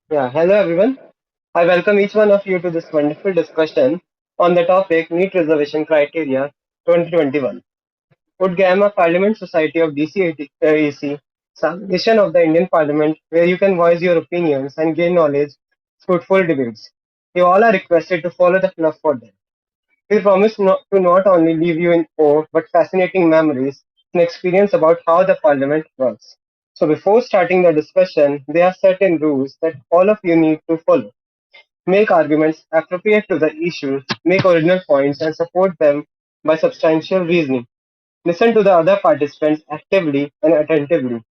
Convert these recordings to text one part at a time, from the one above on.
Hello everyone. I welcome each one of you to this wonderful discussion on the topic NEET Reservation Criteria 2021. Would Gamma Parliament Society of DCAC, submission of the Indian Parliament where you can voice your opinions and gain knowledge, fruitful debates. You all are requested to follow the club for them. We promise to not only leave you in awe but fascinating memories and experience about how the Parliament works. So before starting the discussion, there are certain rules that all of you need to follow. Make arguments appropriate to the issue, make original points, and support them by substantial reasoning. Listen to the other participants actively and attentively.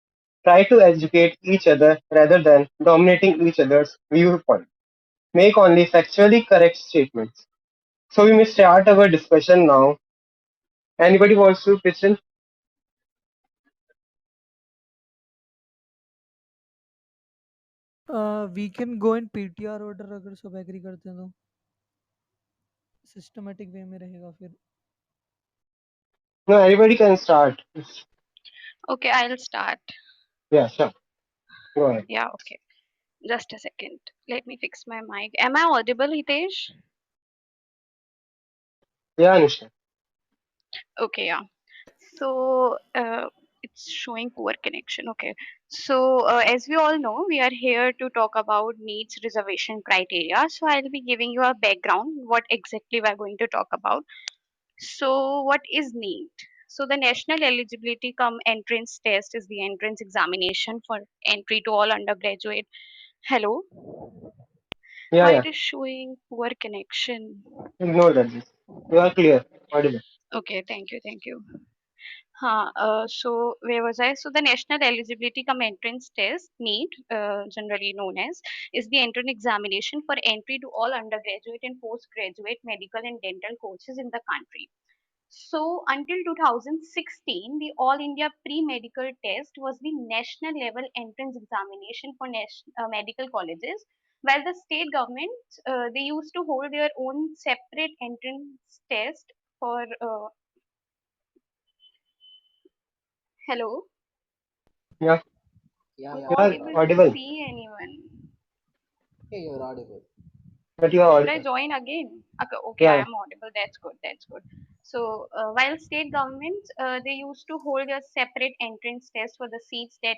Try to educate each other rather than dominating each other's viewpoint. Make only factually correct statements. So we may start our discussion now. Anybody wants to pitch in? We can go in PTR order अगर सब agree करते हैं तो systematic way में रहेगा फिर. No, anybody can start. Okay, I'll start. Yeah, sure. Go ahead. Yeah, okay. Just a second. Let me fix my mic. Am I audible, Hitesh? Yeah, Anushka. Okay, yeah. So, it's showing poor connection. Okay. So, as we all know, we are here to talk about needs reservation criteria. So, I'll be giving you a background, what exactly we're going to talk about. So, what is NEET? So, the National Eligibility Cum Entrance Test is the entrance examination for entry to all undergraduate. Hello? Yeah, Why it yeah. is showing poor connection? Ignore that. You are clear. Audible. Okay, thank you, thank you. So where was I? So the National Eligibility Cum Entrance Test (NEET), generally known as, is the entrance examination for entry to all undergraduate and postgraduate medical and dental courses in the country. So until 2016, the All India Pre-Medical Test was the national level entrance examination for medical colleges, while the state governments they used to hold their own separate entrance test for. Hello, Yeah, Yeah, I'm yeah, you not are you're able to audible. audible. see anyone. Hey, you're audible. But you are Should I audible. join again? Okay, okay, I Yeah, am audible. That's good. That's good. So, while state governments they used to hold a separate entrance test for the seats that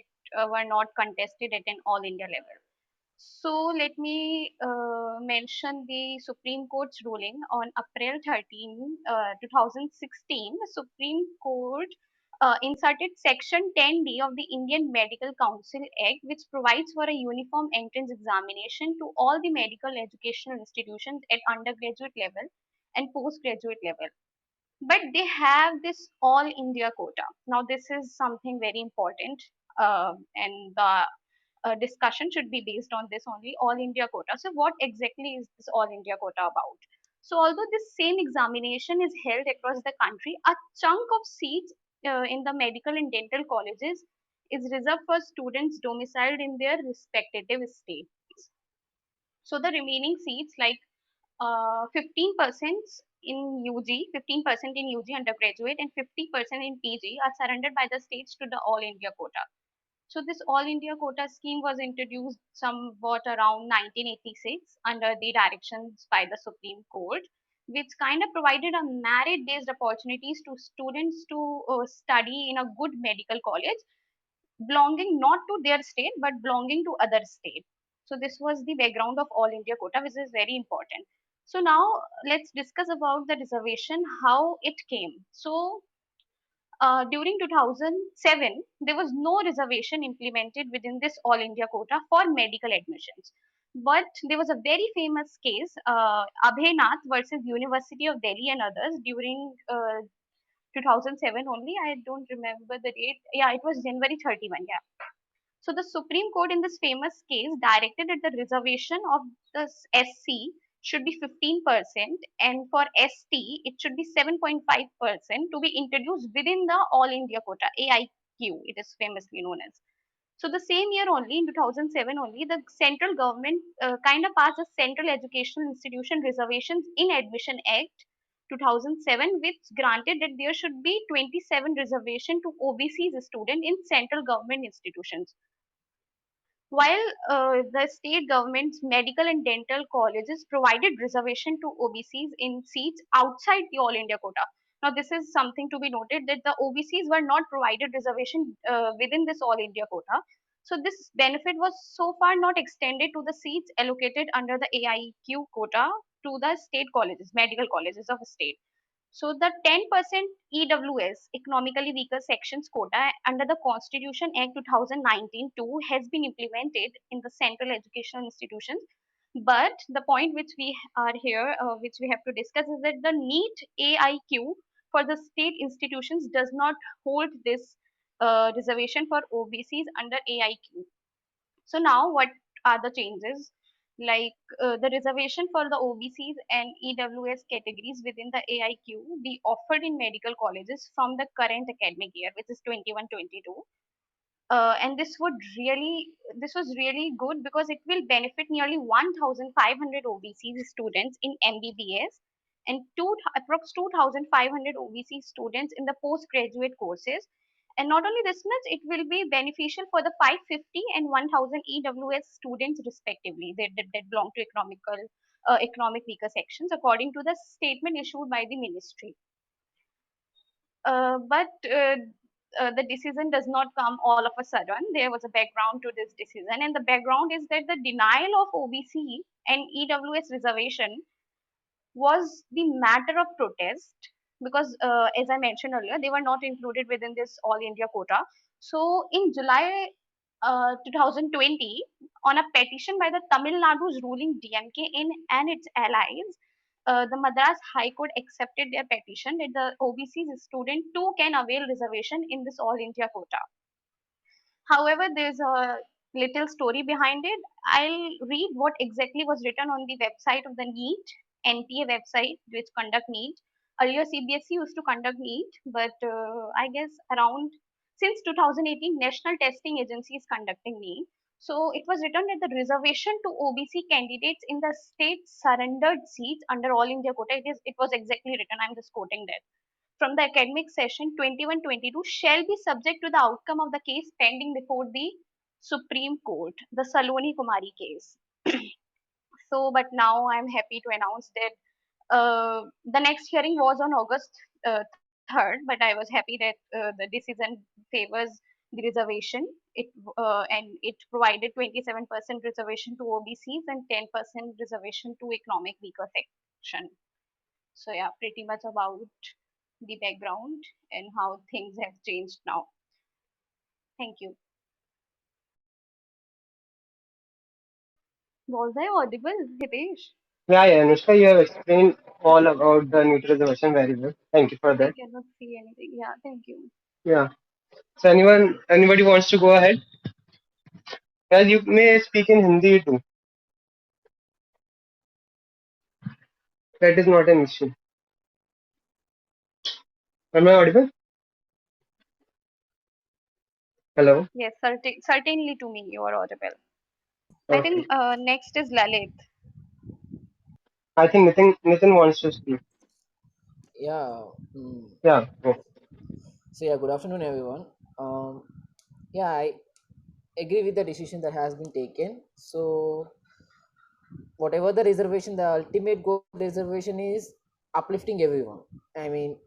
were not contested at an all India level. So, let me mention the Supreme Court's ruling on April 13, 2016. The Supreme Court inserted Section 10D of the Indian Medical Council Act, which provides for a uniform entrance examination to all the medical educational institutions at undergraduate level and postgraduate level. But they have this all India quota. Now, this is something very important, and the discussion should be based on this only all India quota. So, what exactly is this all India quota about? So, although this same examination is held across the country, a chunk of seats in the medical and dental colleges is reserved for students domiciled in their respective states. So, the remaining seats, like 15% in UG, 15% in UG undergraduate, and 50% in PG, are surrendered by the states to the all India quota. So this All India quota scheme was introduced somewhat around 1986 under the directions by the Supreme Court, which kind of provided a merit-based opportunities to students to study in a good medical college belonging not to their state but belonging to other state. So this was the background of All India quota, which is very important. So now let's discuss about the reservation, how it came. So during 2007, there was no reservation implemented within this All India quota for medical admissions. But there was a very famous case, Abhaynath versus University of Delhi and others during 2007 only. I don't remember the date. Yeah, it was January 31. Yeah. So the Supreme Court in this famous case directed that the reservation of the SC should be 15% and for ST it should be 7.5% to be introduced within the All India quota AIQ, it is famously known as. So the same year only, in 2007 only, the central government kind of passed the Central Educational Institution Reservations in Admission Act 2007, which granted that there should be 27 reservation to OBC's student in central government institutions. While the state government's medical and dental colleges provided reservation to OBCs in seats outside the All India quota. Now, this is something to be noted that the OBCs were not provided reservation within this All India quota. So, this benefit was so far not extended to the seats allocated under the AIQ quota to the state colleges, medical colleges of the state. So the 10% EWS, economically weaker sections quota under the Constitution Act 2019 too has been implemented in the central educational institutions. But the point which we are here, which we have to discuss, is that the NEET AIQ for the state institutions does not hold this reservation for OBCs under AIQ. So now what are the changes? Like the reservation for the OBCs and EWS categories within the AIQ be offered in medical colleges from the current academic year, which is 21-22. And this was really good because it will benefit nearly 1,500 OBC students in MBBS and approx 2,500 OBC students in the postgraduate courses. And not only this much, it will be beneficial for the 550 and 1,000 EWS students respectively that belong to economic weaker sections, according to the statement issued by the ministry. But the decision does not come all of a sudden. There was a background to this decision, and the background is that the denial of OBC and EWS reservation was the matter of protest because, as I mentioned earlier, they were not included within this All India quota. So, in July 2020, on a petition by the Tamil Nadu's ruling DMK and its allies, the Madras High Court accepted their petition that the OBC student too can avail reservation in this All India quota. However, there's a little story behind it. I'll read what exactly was written on the website of the NEET, NTA website, which conduct NEET. Earlier, CBSE used to conduct NEET, but I guess around since 2018, National Testing Agency is conducting NEET. So it was written that the reservation to OBC candidates in the state surrendered seats under All India quota. It was exactly written. I'm just quoting that from the academic session 21-22 shall be subject to the outcome of the case pending before the Supreme Court, the Saloni Kumari case. So, but now I'm happy to announce that the next hearing was on August 3rd, but I was happy that the decision favors the reservation. And it provided 27% reservation to OBCs and 10% reservation to economic weaker section. So yeah, pretty much about the background and how things have changed now. Thank you. Was I audible, Hitesh? Yeah, Anushka, you have explained all about the NEET reservation very well. Thank you for I that. cannot see anything. Yeah, thank you. Yeah. So anybody wants to go ahead? Yeah, you may speak in Hindi too. That is not an issue. Am I audible? Hello. Yes, certainly to me you are audible. I think Okay. next is Lalit. I think Nitin wants to speak. Yeah. mm, Yeah. Go. So yeah, good afternoon, everyone. Yeah, I agree with the decision that has been taken. So whatever the reservation, the ultimate goal of reservation is uplifting everyone. I mean,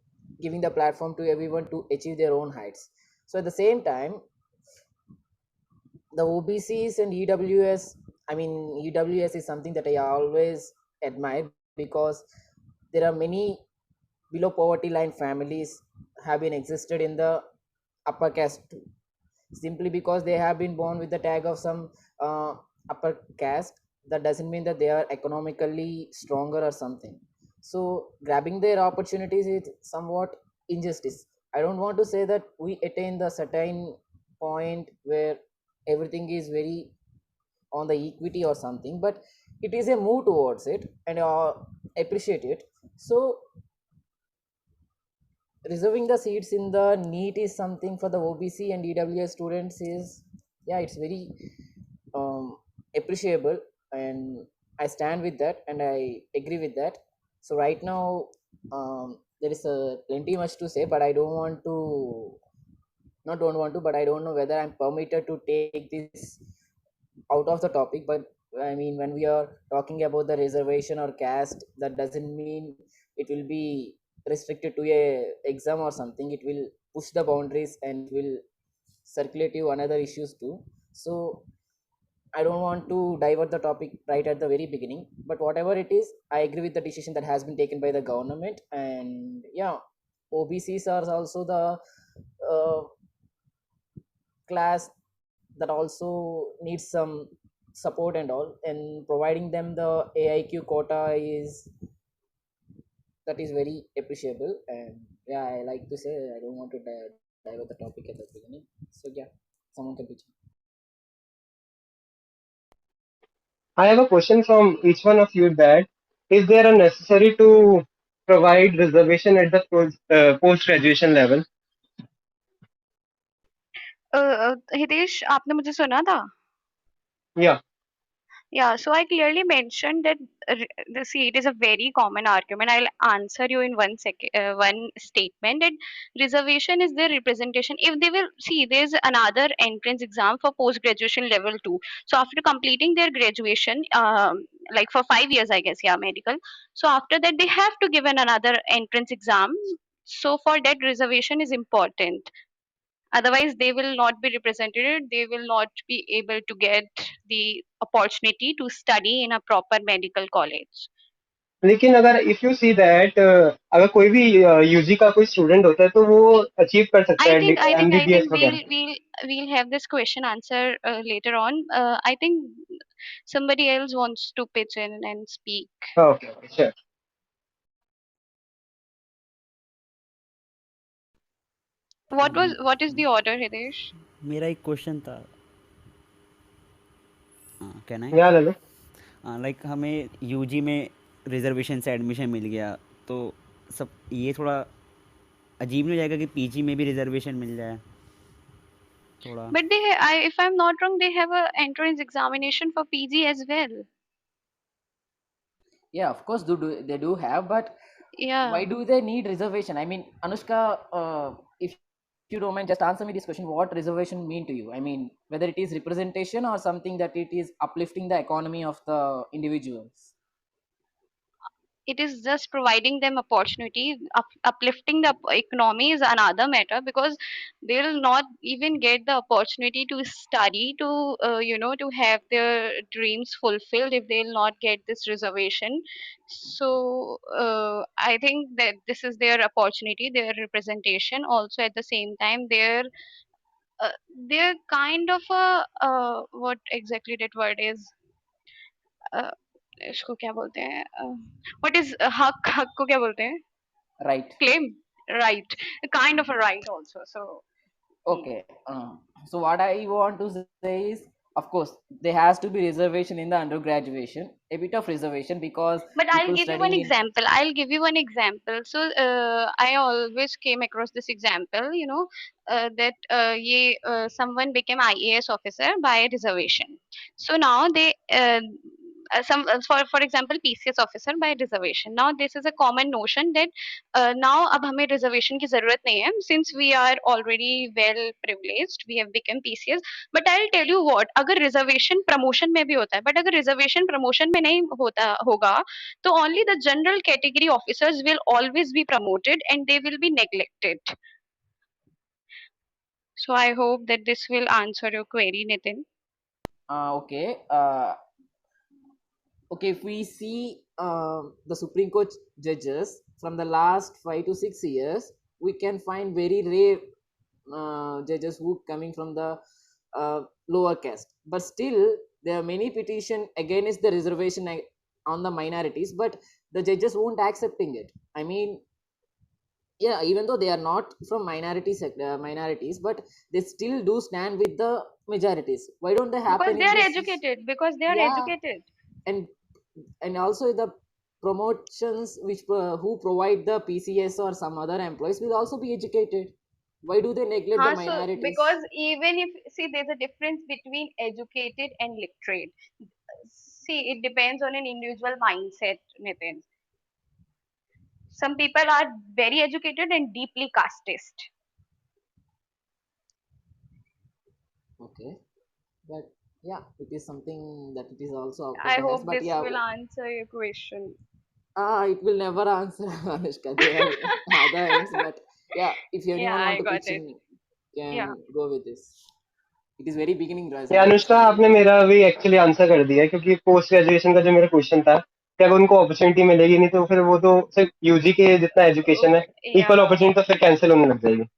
giving the platform to everyone to achieve their own heights. So at the same time, the OBCs and EWS, I mean, EWS is something that I always admire because there are many below poverty line families have been existed in the upper caste too, simply because they have been born with the tag of some upper caste. That doesn't mean that they are economically stronger or something. So grabbing their opportunities is somewhat injustice. I don't want to say that we attain the certain point where everything is very on the equity or something, but it is a move towards it, and I appreciate it. So reserving the seats in the NEET is something for the OBC and EWS students is, yeah, it's very appreciable, and I stand with that and I agree with that. So right now, there is plenty much to say, but I don't want to, not don't want to, but I don't know whether I'm permitted to take this out of the topic, but I mean, when we are talking about the reservation or caste, that doesn't mean it will be restricted to a exam or something. It will push the boundaries and will circulate you another issues too. So I don't want to divert the topic right at the very beginning, but whatever it is, I agree with the decision that has been taken by the government. And yeah, OBCs are also the uh, class that also needs some support and all, and providing them the AIQ quota is that is very appreciable. And yeah, I like to say I don't want to divert the topic at the beginning. So yeah, someone can pitch. I have a question from each one of you that is there a necessary to provide reservation at the post graduation level? Hitesh आपने मुझे सुना था? Yeah. Yeah, so I clearly mentioned that see, it is a very common argument. I'll answer you in one statement that reservation is their representation. If they will see, there's another entrance exam for post graduation level two. So after completing their graduation, like for 5 years, I guess, yeah, medical. So after that, they have to give another entrance exam. So for that, reservation is important. Otherwise they will not be represented, they will not be able to get the opportunity to study in a proper medical college. लेकिन अगर if you see that अगर कोई भी UG का कोई student होता है तो वो अचीव कर सकता i है think i think i MBBS think वगैरह. we'll have this question answer later on. I think somebody else wants to pitch in and speak. Okay okay sure. What is the order, Hitesh? मेरा एक question था. Can I? या ले. Like हमें UG में reservation से admission मिल गया, तो सब ये थोड़ा अजीब नहीं हो जाएगा कि पीजी में भी रिजर्वेशन मिल जाए थोड़ा? But if I'm not wrong, they have a entrance examination for PG as well. Yeah, of course they do have, but Yeah. why do they need reservation? I mean, Anushka, if you don't mind, just answer me this question: what reservation mean to you? I mean, whether it is representation or something that it is uplifting the economy of the individuals. It is just providing them opportunity. Uplifting the economy is another matter, because they will not even get the opportunity to study, to to have their dreams fulfilled if they'll not get this reservation. So I think that this is their opportunity, their representation. Also at the same time, they're kind of a what exactly that word is, uh, इसको क्या बोलते हैं, what is हक को क्या बोलते हैं? Right. Claim, right, kind of a right also. So Okay. So what I want to say is, of course, there has to be reservation in the undergraduation, a bit of reservation, because but I'll people give you one studying in. example. So I always came across this example, that someone became IAS officer by reservation. So now they some for example PCS officer by reservation. Now this is a common notion that now अब हमें reservation की ज़रूरत नहीं है, since we are already well privileged, we have become PCS. But I'll tell you what, अगर reservation promotion में भी होता है, but अगर reservation promotion में नहीं होगा, तो only the general category officers will always be promoted and they will be neglected. So I hope that this will answer your query, Nitin. Okay. Okay, if we see the Supreme Court judges from the last 5 to 6 years, we can find very rare judges who coming from the lower caste. But still, there are many petition against the reservation on the minorities, but the judges won't accepting it. I mean, yeah, even though they are not from minorities, but they still do stand with the majorities. Why don't they Because happen they in are this? educated. Because they are Yeah, educated. and also the promotions which who provide the PCS or some other employees will also be educated. Why do they neglect the So minorities? because even if, see, there's a difference between educated and literate. See, it depends on an individual mindset, Nitin. Some people are very educated and deeply casteist. Okay, but Yeah, it is something that it is also I occurs, hope but this yeah, will answer your question. it will never answer, Anushka. There are other ends, but yeah, if Yeah, anyone want I to got pitch it. in, Yeah. can go with this. It is very beginning, ये right? Anushka आपने मेरा भी actually answer कर दिया है, क्योंकि post graduation का जो मेरा क्वेश्चन था कि अगर उनको अपॉर्चुनिटी मिलेगी नहीं तो फिर वो तो सिर्फ यूजी के जितना एजुकेशन है इक्वल Yeah, अपॉर्चुनिटी तो फिर कैंसिल होने लग जाएगी.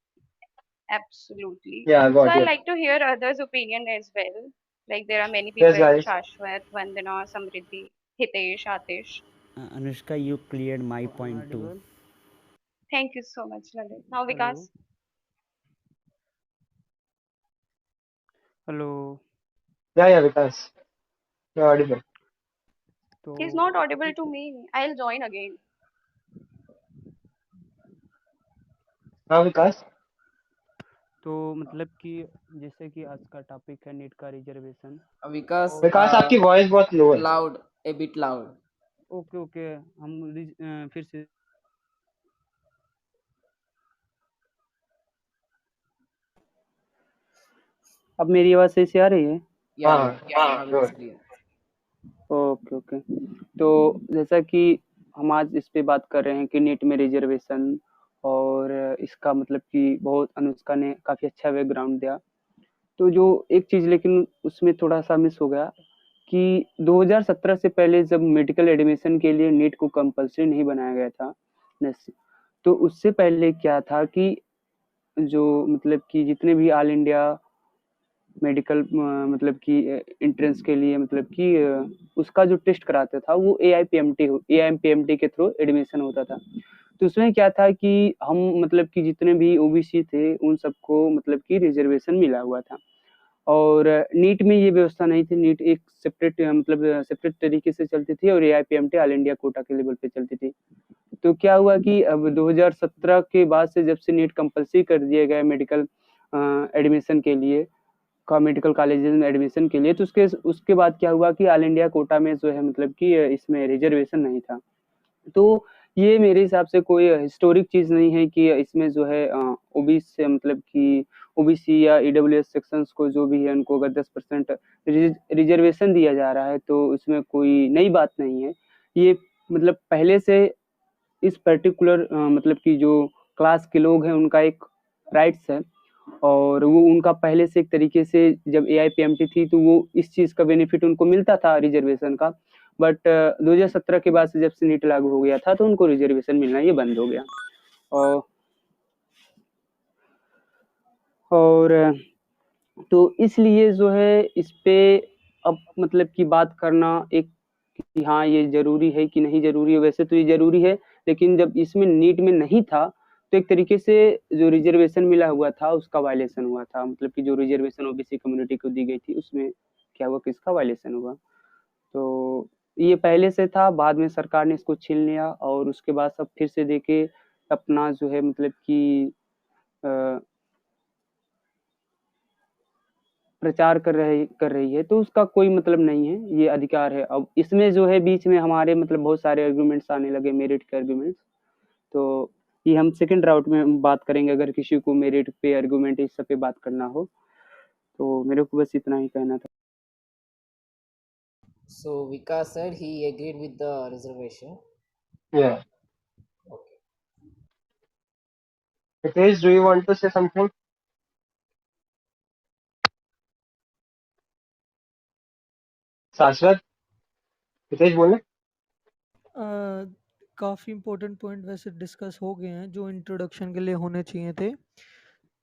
absolutely. या So got I it. like to hear others' opinion as well. Like there are many yes people, guys. Shashwat, Vandana, Samriddhi, Hitesh, Atish. Anushka, you cleared my Am I point too. audible? Thank you so much, Lalit. Now Hello, Vikas. hello. या विकास, you Audible. तो He's not audible ठीक to है. me. I'll join again. हाँ विकास. तो मतलब कि जैसे कि आज का टॉपिक है नीट का रिजर्वेशन. Because और विकास आपकी वॉइस बहुत लो है. loud, a bit loud. Okay okay हम फिर से. अब मेरी आवाज़ सही से आ रही है? Yeah, हाँ yeah. Now it is good. clear. Okay okay. तो जैसा कि हम आज इस पे बात कर रहे हैं कि नीट में रिजर्वेशन और इसका मतलब कि बहुत अनुष्का ने काफ़ी अच्छा बैकग्राउंड दिया. तो जो एक चीज़ लेकिन उसमें थोड़ा-सा मिस हो गया कि 2017 से पहले जब मेडिकल एडमिशन के लिए नीट को कंपल्सरी नहीं बनाया गया था, नस तो उससे पहले क्या था कि जो मतलब कि जितने भी ऑल इंडिया मेडिकल मतलब कि एंट्रेंस के लिए मतलब कि उसका जो टेस्ट कराता था वो एआईपीएमटी के थ्रू एडमिशन होता था. तो उसमें क्या था कि हम मतलब कि जितने भी ओबीसी थे उन सबको मतलब कि रिजर्वेशन मिला हुआ था. और नीट में ये व्यवस्था नहीं थी. नीट एक सेपरेट मतलब सेपरेट तरीके से चलती थी और एआईपीएमटी ऑल इंडिया कोटा के लेवल पे चलती थी. तो क्या हुआ कि अब 2017 के बाद से जब से नीट कंपल्सरी कर दिया गया मेडिकल एडमिशन के लिए मेडिकल कॉलेजेस में एडमिशन के लिए, तो उसके उसके बाद क्या हुआ कि ऑल इंडिया कोटा में जो है मतलब कि इसमें रिजर्वेशन नहीं था. तो ये मेरे हिसाब से कोई हिस्टोरिक चीज़ नहीं है कि इसमें जो है ओबीसी मतलब कि ओबीसी या ईडब्ल्यूएस सेक्शंस को जो भी है उनको अगर 10% रिजर्वेशन दिया जा रहा है तो इसमें कोई नई बात नहीं है. ये मतलब पहले से इस पर्टिकुलर मतलब कि जो क्लास के लोग हैं उनका एक राइट्स है और वो उनका पहले से एक तरीके से जब एआईपीएमटी थी तो वो इस चीज़ का बेनिफिट उनको मिलता था रिजर्वेशन का. बट 2017 के बाद से जब से नीट लागू हो गया था तो उनको रिजर्वेशन मिलना ये बंद हो गया. और और तो इसलिए जो है इस पे अब मतलब की बात करना एक कि हाँ ये ज़रूरी है कि नहीं ज़रूरी है, वैसे तो ये ज़रूरी है, लेकिन जब इसमें नीट में नहीं था तो एक तरीके से जो रिजर्वेशन मिला हुआ था उसका वायलेशन हुआ था. मतलब कि जो रिजर्वेशन ओबीसी कम्युनिटी को दी गई थी उसमें क्या हुआ कि इसका वायलेशन हुआ. तो ये पहले से था, बाद में सरकार ने इसको छीन लिया और उसके बाद सब फिर से देके अपना जो है मतलब कि अ, प्रचार कर रही है, तो उसका कोई मतलब नहीं है, ये अधिकार है. अब इसमें जो है बीच में हमारे मतलब बहुत सारे आर्गुमेंट्स आने लगे, मेरिट के आर्गुमेंट्स. तो ये हम सेकंड राउंड में हम बात करेंगे अगर किसी को मेरिट पे आर्गुमेंट इस सब पे बात करना हो. तो मेरे को बस इतना ही कहना था. So Vikas said he agreed with the reservation. Yeah Okay. Hitesh, do you want to say something? Shashwat, Hitesh बोलना. काफ़ी इम्पोर्टेंट पॉइंट वैसे डिस्कस हो गए हैं जो इंट्रोडक्शन के लिए होने चाहिए थे.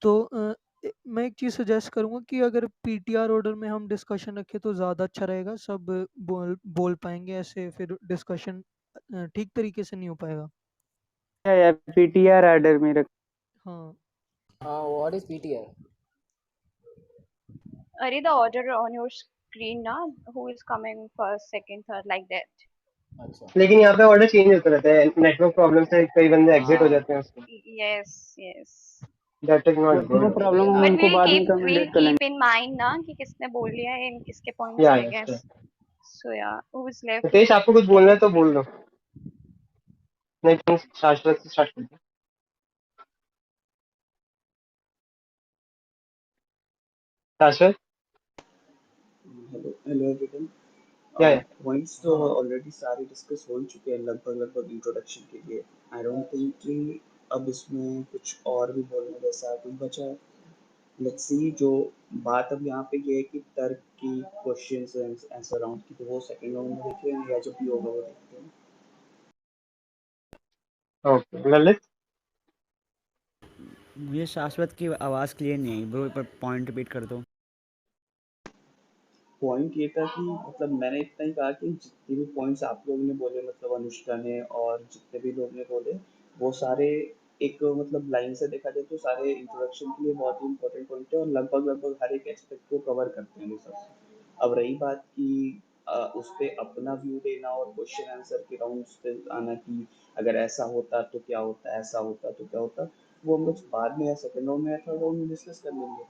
तो मैं एक चीज़ सजेस्ट करूँगा कि अगर पीटीआर ऑर्डर में हम डिस्कशन रखें तो ज़्यादा अच्छा रहेगा. सब बोल बोल पाएंगे, ऐसे फिर डिस्कशन ठीक तरीके से नहीं हो पाएगा. या पीटीआर ऑर्डर में रख. हाँ. What is PTR? Are the order on your screen now? Who is coming first, second, third, like that? अच्छा. लेकिन यहाँ पे ऑर्डर चेंज होते रहते हैं, नेटवर्क प्रॉब्लम से कई बंदे एग्जिट हो हाँ. जाते हैं उसमें. Yes, yes. That is not know good. Problem, हम But उनको बाद में we'll कमेंट कर keep लेंगे. in mind ना कि किसने बोल लिया है इन किसके points या I yes. guess. So yeah, who's left? Hitesh, आपको कुछ बोलना है तो बोल दो, नहीं तो शाश्वत से स्टार्ट करते हैं. शाश्वत. Hello hello everyone. Yeah, points तो ऑलरेडी सारे डिस्कस हो चुके हैं लगभग इंट्रोडक्शन के लिए। आई डोंट थिंक कि अब इसमें कुछ और भी बोलने जैसा कुछ बचा है। Let's see. जो बात अब यहाँ पे ये है कि तर्क की क्वेश्चंस एंड आंसर राउंड की, तो वो सेकंड राउंड में देख लेंगे या जो भी होगा वो देखते हैं। yeah. Okay. Lalit? मुझे शाश्वत की आवाज़ क्लियर नहीं आई ब्रो, पर पॉइंट रिपीट कर दो। पॉइंट ये था कि मतलब मैंने इतना ही कहा कि जितने भी पॉइंट्स आप लोगों ने बोले, मतलब अनुष्का ने और जितने भी लोग ने बोले, वो सारे एक मतलब लाइन से देखा जाए तो सारे इंट्रोडक्शन के लिए बहुत ही इंपॉर्टेंट पॉइंट है और लगभग लगभग हर एक एस्पेक्ट को कवर करते हैं वो सब। अब रही बात कि उस पे अपना व्यू देना और क्वेश्चन आंसर के राउंड्स पे आना कि अगर ऐसा होता तो क्या होता, ऐसा होता तो क्या होता, वो हम लोग बाद में या सेकंड राउंड में या थर्ड राउंड में डिस्कस कर लेंगे।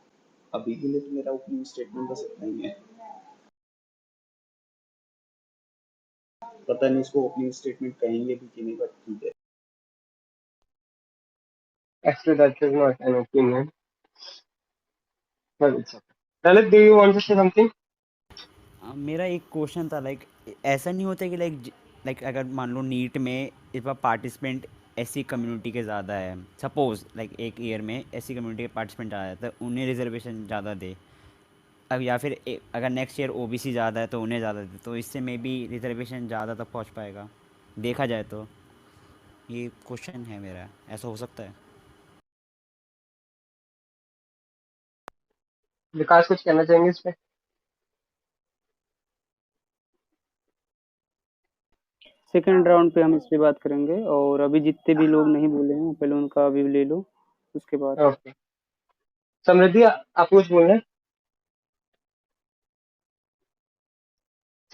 अभी के लिए तो मेरा ओपनिंग स्टेटमेंट बस इतना ही है। पता नहीं इसको ओपनिंग स्टेटमेंट कहेंगे भी कि नहीं, बट ठीक है। Actually, that is not an opinion. But it's okay. Lalit, do you want to say something? मेरा एक क्वेश्चन था, लाइक ऐसा नहीं होता कि लाइक अगर मान लो नीट में इस बार पार्टिसिपेंट एससी कम्युनिटी के ज़्यादा है, सपोज लाइक एक ईयर में एससी कम्युनिटी के पार्टिसिपेंट ज़्यादा है तो उन्हें रिजर्वेशन ज़्यादा दे। अब या फिर अगर नेक्स्ट ईयर ओबीसी ज़्यादा है तो उन्हें ज़्यादा दे, तो इससे मे बी रिजर्वेशन ज़्यादा तक पहुंच पाएगा देखा जाए तो। ये क्वेश्चन है मेरा, ऐसा हो सकता है? विकास कुछ कहना चाहेंगे इस पे? सेकंड राउंड पे हम इस पे बात करेंगे, और अभी जितने भी लोग नहीं बोले हैं पहले उनका व्यू ले लो, उसके बाद। ओके। समृद्धि, आप कुछ बोल रहे हैं?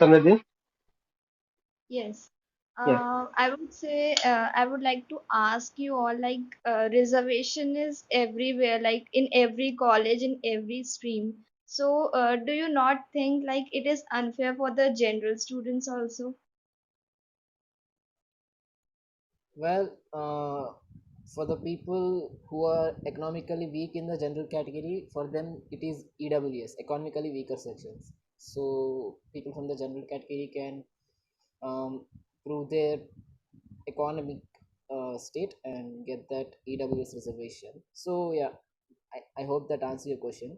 समृद्धि? Yes. Yes. I would say I would like to ask you all like reservation is everywhere, like in every college, in every stream. So do you not think like it is unfair for the general students also? Well, for the people who are economically weak in the general category, for them it is EWS, economically weaker sections. So people from the general category can prove their economic state and get that EWS reservation. So yeah, I hope that answers your question.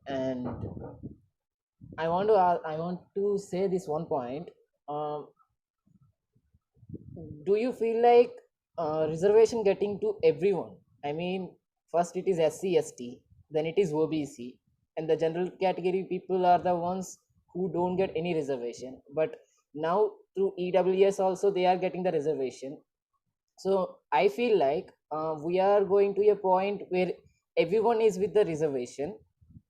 And I want to say this one point. Um, do you feel like reservation getting to everyone? I mean, first it is SC/ST, then it is OBC, and the general category people are the ones who don't get any reservation. But now through EWS also they are getting the reservation. So I feel like we are going to a point where everyone is with the reservation,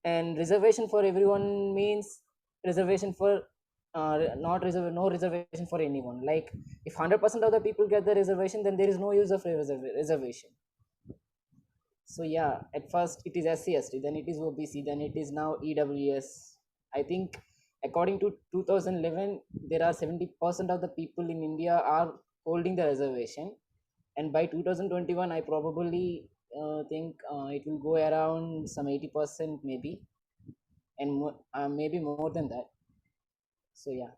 and reservation for everyone means reservation for not reserve no reservation for anyone. Like if 100% of the people get the reservation, then there is no use of reservation. So yeah, at first it is SC/ST, then it is OBC, then it is now EWS. I think according to 2011, there are 70% of the people in India are holding the reservation, and by 2021, I probably think it will go around some 80% maybe, and maybe more than that. So yeah.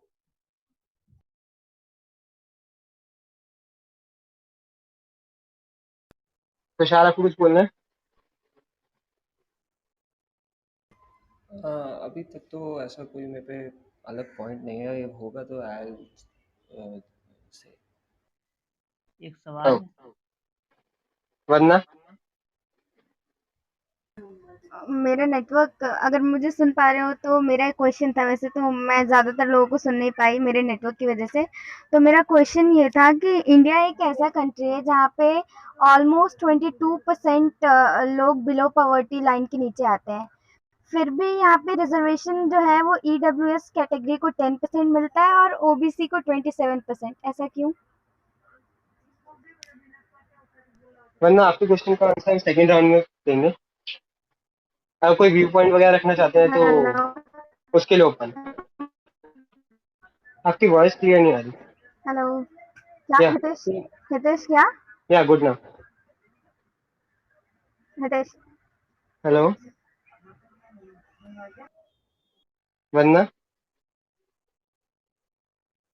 Tushar, आपको कुछ बोलना है? अभी तक तो ऐसा कोई मेरे पे अलग पॉइंट नहीं है, ये होगा तो आई से। एक सवाल है। वरना मेरा नेटवर्क, अगर मुझे सुन पा रहे हो तो मेरा एक क्वेश्चन था। वैसे तो मैं ज़्यादातर लोगों को सुन नहीं पाई मेरे नेटवर्क की वजह से। तो मेरा क्वेश्चन ये था कि इंडिया एक ऐसा कंट्री है जहाँ पे ऑलमोस्ट 22% लोग बिलो पॉवर्टी लाइन के नीचे आते हैं। फिर भी यहाँ पे रिजर्वेशन जो है वो ईडब्ल्यूएस कैटेगरी को 10% मिलता है और ओबीसी को 27%। ऐसा क्यों? वरना आपके क्वेश्चन का आंसर हम सेकंड राउंड में देंगे। अगर कोई व्यू पॉइंट वगैरह रखना चाहते हैं तो हेलो, उसके लिए ओपन। आपकी वॉइस क्लियर नहीं आ रही। हेलो, क्या या हितेश? हितेश क्या? या गुड नाउ। हितेश? हेलो। वरना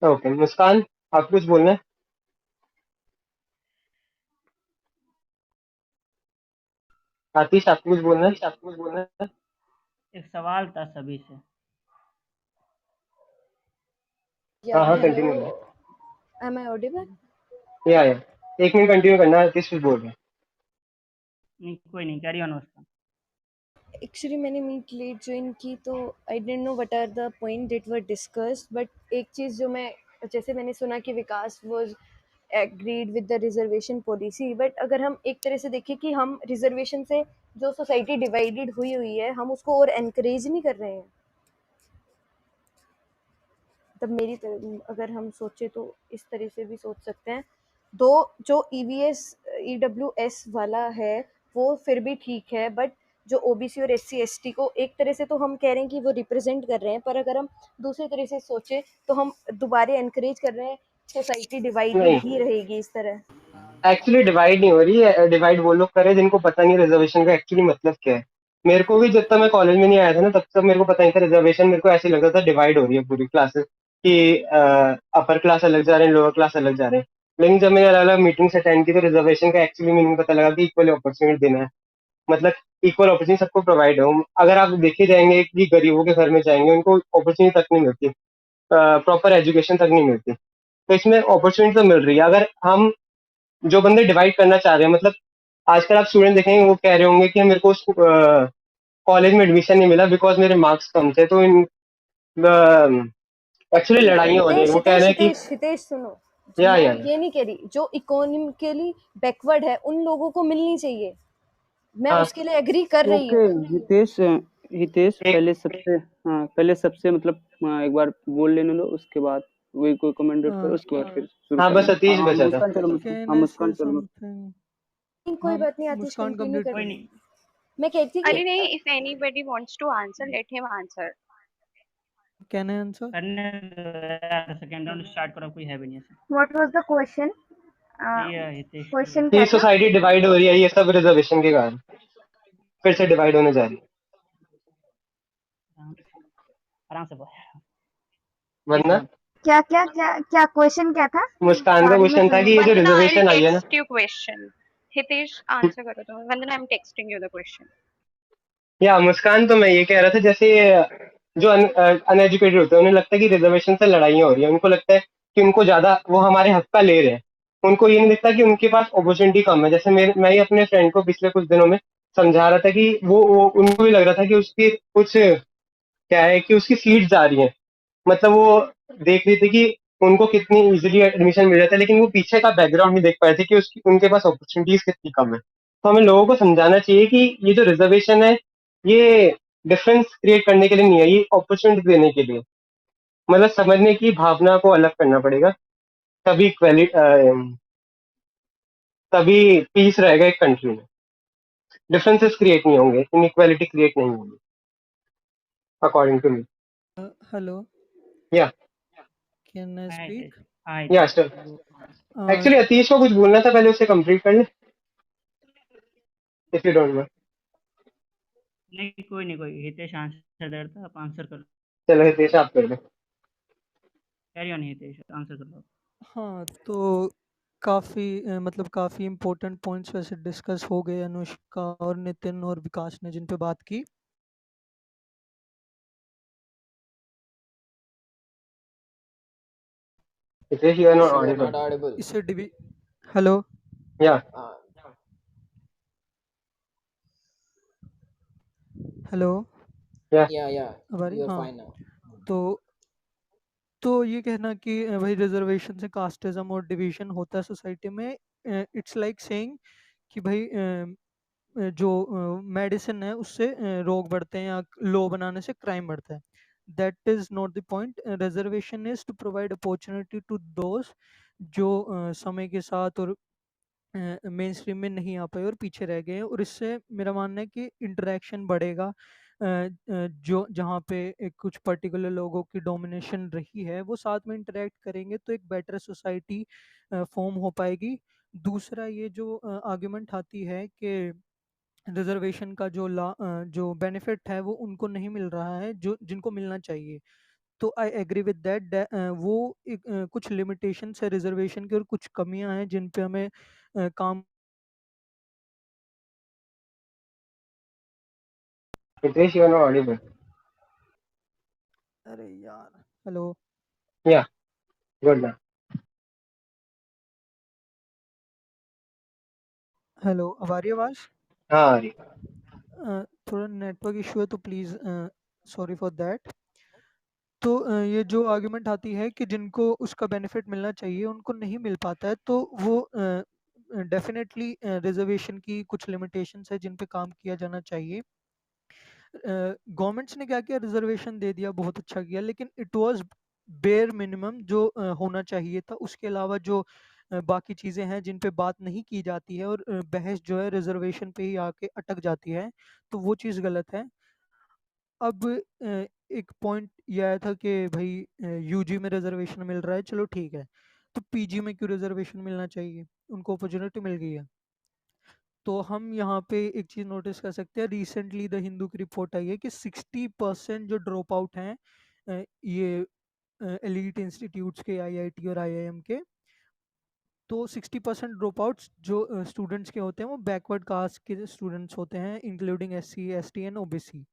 ओके, मुस्कान आप कुछ बोलना है? आतिश आपको कुछ बोलना है? एक सवाल था सभी से। हाँ Yeah, हाँ, कंटिन्यू hello. करना। Am I audible? या 1 मिनट कंटिन्यू करना, आतिश कुछ बोल रहे हैं। नहीं, कोई नहीं, कैरी ऑन उसका। Actually, मैंने मीट लेट ज्वाइन की तो I don't know what are the point that were discussed, but एक चीज़ जो मैं जैसे मैंने सुना कि Vikas was agreed with the reservation policy, but अगर हम एक तरह से देखें कि हम रिजर्वेशन से जो सोसाइटी डिवाइडेड हुई हुई है हम उसको और एनकरेज नहीं कर रहे हैं। तब मेरी अगर हम सोचे तो इस तरह से भी सोच सकते हैं। दो जो ईवीएस ईडब्ल्यूएस वाला है वो फिर भी ठीक है, बट जो ओबीसी और एससी एसटी को एक तरह से तो हम कह रहे हैं कि वो रिप्रेजेंट कर रहे हैं, पर अगर हम दूसरी तरह से सोचे तो हम दोबारा एनकरेज कर रहे हैं सोसाइटी डिवाइडेड नहीं, ही रहेगी इस तरह। एक्चुअली डिवाइड नहीं हो रही है, डिवाइड वो लोग कर रहे हैं जिनको पता नहीं रिजर्वेशन का एक्चुअली मतलब क्या है। मेरे को भी जब तक मैं कॉलेज में नहीं आया था ना, तब तक मेरे को पता नहीं था रिजर्वेशन। मेरे को ऐसे लगता था डिवाइड हो रही है पूरी क्लासेस कि अपर क्लास अलग जा रहे हैं, लोअर क्लास अलग जा रहे हैं। लेकिन जब मैंने अलग अलग मीटिंग्स अटेंड की तो रिजर्वेशन का एक्चुअली मीनिंग पता लगा कि इक्वल अपॉर्चुनिटी देना है। मतलब इक्वल अपॉर्चुनिटी सबको प्रोवाइड हो। अगर आप देखे जाएंगे कि गरीबों के घर में जाएंगे, उनको अपॉर्चुनिटी तक नहीं मिलती, प्रॉपर एजुकेशन तक नहीं मिलती। तो इसमें अपॉर्चुनिटी तो मिल रही है। अगर हम जो बंदे डिवाइड करना चाह रहे हैं, मतलब आजकल आप स्टूडेंट देखेंगे वो कह रहे होंगे कि मेरे को कॉलेज में एडमिशन नहीं मिला बिकॉज मेरे मार्क्स कम थे। तो इन एक्चुअली लड़ाइयाँ हो रही है, हितेश वो कह हितेश रहे हैं कि हितेश हितेश सुनो, या मैं या ये नहीं कह रही जो इकोनॉमिकली बैकवर्ड है उन लोगों को मिलनी चाहिए, मैं हाँ उसके लिए एग्री कर रही ओके हूँ। हितेश, हितेश एक पहले सबसे मतलब एक बार बोल लेने दो, उसके बाद वही कोई कमेंट करो, Uh, उसके बाद फिर शुरू हाँ, बस करना। सतीश हाँ बचा था। मुस्कान चलो, मुस्कान, can हाँ I मुस्कान say चलो। something? नहीं, कोई बात नहीं, आतिश Muskan कंटिन्यू complete कर। कोई करो। नहीं, मैं कहती अरे कि नहीं, if anybody wants to answer, let him answer. Can I answer? करने दो यार, सेकंड राउंड स्टार्ट करो, कोई है भी नहीं ऐसा। What was the question? नहीं है हितेश को क्वेश्चन कि क्या था? सोसाइटी डिवाइड हो रही है, ये सब रिजर्वेशन के कारण फिर से डिवाइड होने जा रही है। आराम से बोल। एक वरना सवाल। क्या क्या क्या क्या क्वेश्चन क्या था? मुस्कान का सॉरी, मैं क्वेश्चन था सुन कि नहीं ये जो पाई। Vandana, I'll रिजर्वेशन आई है ना, text you question. Hitesh, answer करो तुम। Vandana, I'm texting you the question. या मुस्कान, तो मैं ये कह रहा था जैसे जो अनएजुकेटेड होते हैं उन्हें लगता है कि रिजर्वेशन से लड़ाइयाँ हो रही है। उनको लगता है कि उनको ज्यादा, वो हमारे हक का ले रहे हैं। उनको ये नहीं दिखता कि उनके पास अपॉर्चुनिटी कम है। जैसे मैं ही अपने फ्रेंड को पिछले कुछ दिनों में समझा रहा था कि वो उनको भी लग रहा था कि उसकी कुछ क्या है कि उसकी सीट जा रही है। मतलब वो देख रही थी कि उनको कितनी इजीली एडमिशन मिल जाता है, लेकिन वो पीछे का बैकग्राउंड नहीं देख पाए थे कि उसकी उनके पास अपॉर्चुनिटीज कितनी कम है। तो हमें लोगों को समझाना चाहिए कि ये जो रिजर्वेशन है, ये डिफरेंस क्रिएट करने के लिए नहीं है, ये अपॉर्चुनिटी देने के लिए। मतलब समझने की भावना को अलग करना पड़ेगा, तभी तभी पीस रहेगा एक कंट्री में। डिफरेंसेस क्रिएट नहीं होंगे, इनइक्वालिटी क्रिएट नहीं होगी, अकॉर्डिंग टू मी। Hello. या Can I हाँ speak? हितेश, हाँ या Hitesh. Still Uh, actually Atish को कुछ बोलना था, पहले उसे कंप्लीट कर ले, इफ यू डोंट माइंड। नहीं कोई नहीं, कोई हितेश आंसर दे रहा था, आप आंसर कर लो। चलो हितेश आप कर लो। कैरी ऑन हितेश, आंसर कर लो। हाँ तो काफ़ी मतलब काफ़ी इम्पोर्टेंट पॉइंट्स वैसे डिस्कस हो गए अनुष्का और नितिन और विकास ने जिन पे बात की। Hitesh, you are not You are audible. not audible. इसे डिवी hello yeah Uh, hello yeah yeah, हमारी you are हाँ fine now. तो ये कहना कि भाई रिजर्वेशन से कास्टिज्म और डिवीजन होता है सोसाइटी में, इट्स लाइक सेइंग कि भाई जो मेडिसिन है उससे रोग बढ़ते हैं या लॉ बनाने से क्राइम बढ़ता है। That is not the point. Reservation is to provide opportunity to those जो समय के साथ और मेन स्ट्रीम में नहीं आ पाए और पीछे रह गए हैं, और इससे मेरा मानना है कि इंटरेक्शन बढ़ेगा। जो जहाँ पे कुछ पर्टिकुलर लोगों की डोमिनेशन रही है वो साथ में इंटरेक्ट करेंगे तो एक बेटर सोसाइटी फॉर्म हो पाएगी। दूसरा ये जो आर्ग्यूमेंट आती है कि रिजर्वेशन का जो बेनिफिट है वो उनको नहीं मिल रहा है जो जिनको मिलना चाहिए। तो आई एग्री विद दैट वो कुछ लिमिटेशंस है रिजर्वेशन की और कुछ कमियां हैं जिन पे हमें काम। Hitesh, you are not audible. अरे यार, hello Yeah, good now. Hello, अब आ रही है आवाज़? हाँ आ रही। थोड़ा नेटवर्क इशू है तो प्लीज़ सॉरी फॉर दैट। तो ये जो आर्गुमेंट आती है कि जिनको उसका बेनिफिट मिलना चाहिए उनको नहीं मिल पाता है, तो वो डेफिनेटली रिजर्वेशन की कुछ लिमिटेशंस है जिन पे काम किया जाना चाहिए। गवर्नमेंट्स ने क्या किया, रिजर्वेशन दे दिया, बहुत अच्छा किया, लेकिन इट वाज बेयर मिनिमम जो होना चाहिए था। उसके अलावा जो बाकी चीज़ें हैं जिन पे बात नहीं की जाती है और बहस जो है रिजर्वेशन पे ही आके अटक जाती है, तो वो चीज़ गलत है। अब एक पॉइंट ये आया था कि भाई यूजी में रिजर्वेशन मिल रहा है, चलो ठीक है, तो पीजी में क्यों रिजर्वेशन मिलना चाहिए? उनको अपॉर्चुनिटी मिल गई है। तो हम यहाँ पे एक चीज़ नोटिस कर सकते हैं, रिसेंटली द हिंदू की रिपोर्ट आई है कि 60% जो ड्रॉप आउट हैं ये एलीट इंस्टीट्यूट्स के, आईआईटी और आईआईएम के, तो 60% ड्रॉप आउट्स जो स्टूडेंट्स के होते हैं वो बैकवर्ड कास्ट के स्टूडेंट्स होते हैं, including SC, ST and OBC.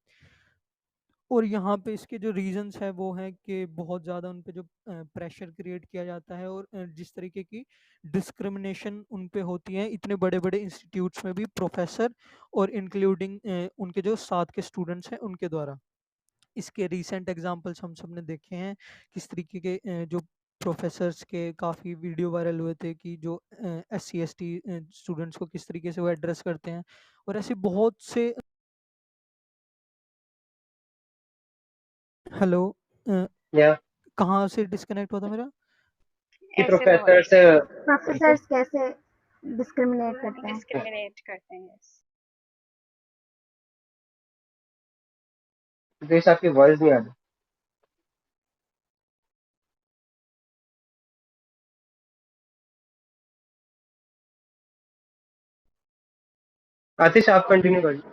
और यहाँ पे इसके जो रीजंस है वो है कि बहुत ज़्यादा उन पे जो प्रेशर क्रिएट किया जाता है और जिस तरीके की डिस्क्रिमिनेशन उन पे होती है इतने बड़े बड़े इंस्टीट्यूट्स में भी, प्रोफेसर और इंक्लूडिंग उनके जो साथ के स्टूडेंट्स हैं उनके द्वारा। इसके रीसेंट एग्जांपल्स हम सब ने देखे हैं, किस तरीके के जो प्रोफेसर्स के काफ़ी वीडियो वायरल हुए थे कि जो S C S T students को किस तरीके से वो एड्रेस करते हैं। और ऐसे बहुत से हेलो, या कहाँ से डिस्कनेक्ट हुआ था मेरा? कि ऐसे हो प्रोफेसर रहा से प्रोफेसर्स कैसे डिस्क्रिमिनेट है, करते हैं? डिस्क्रिमिनेट करते हैं। yes. देश आपकी वॉइस नहीं आ रही। आतिश आप कंटिन्यू करिए।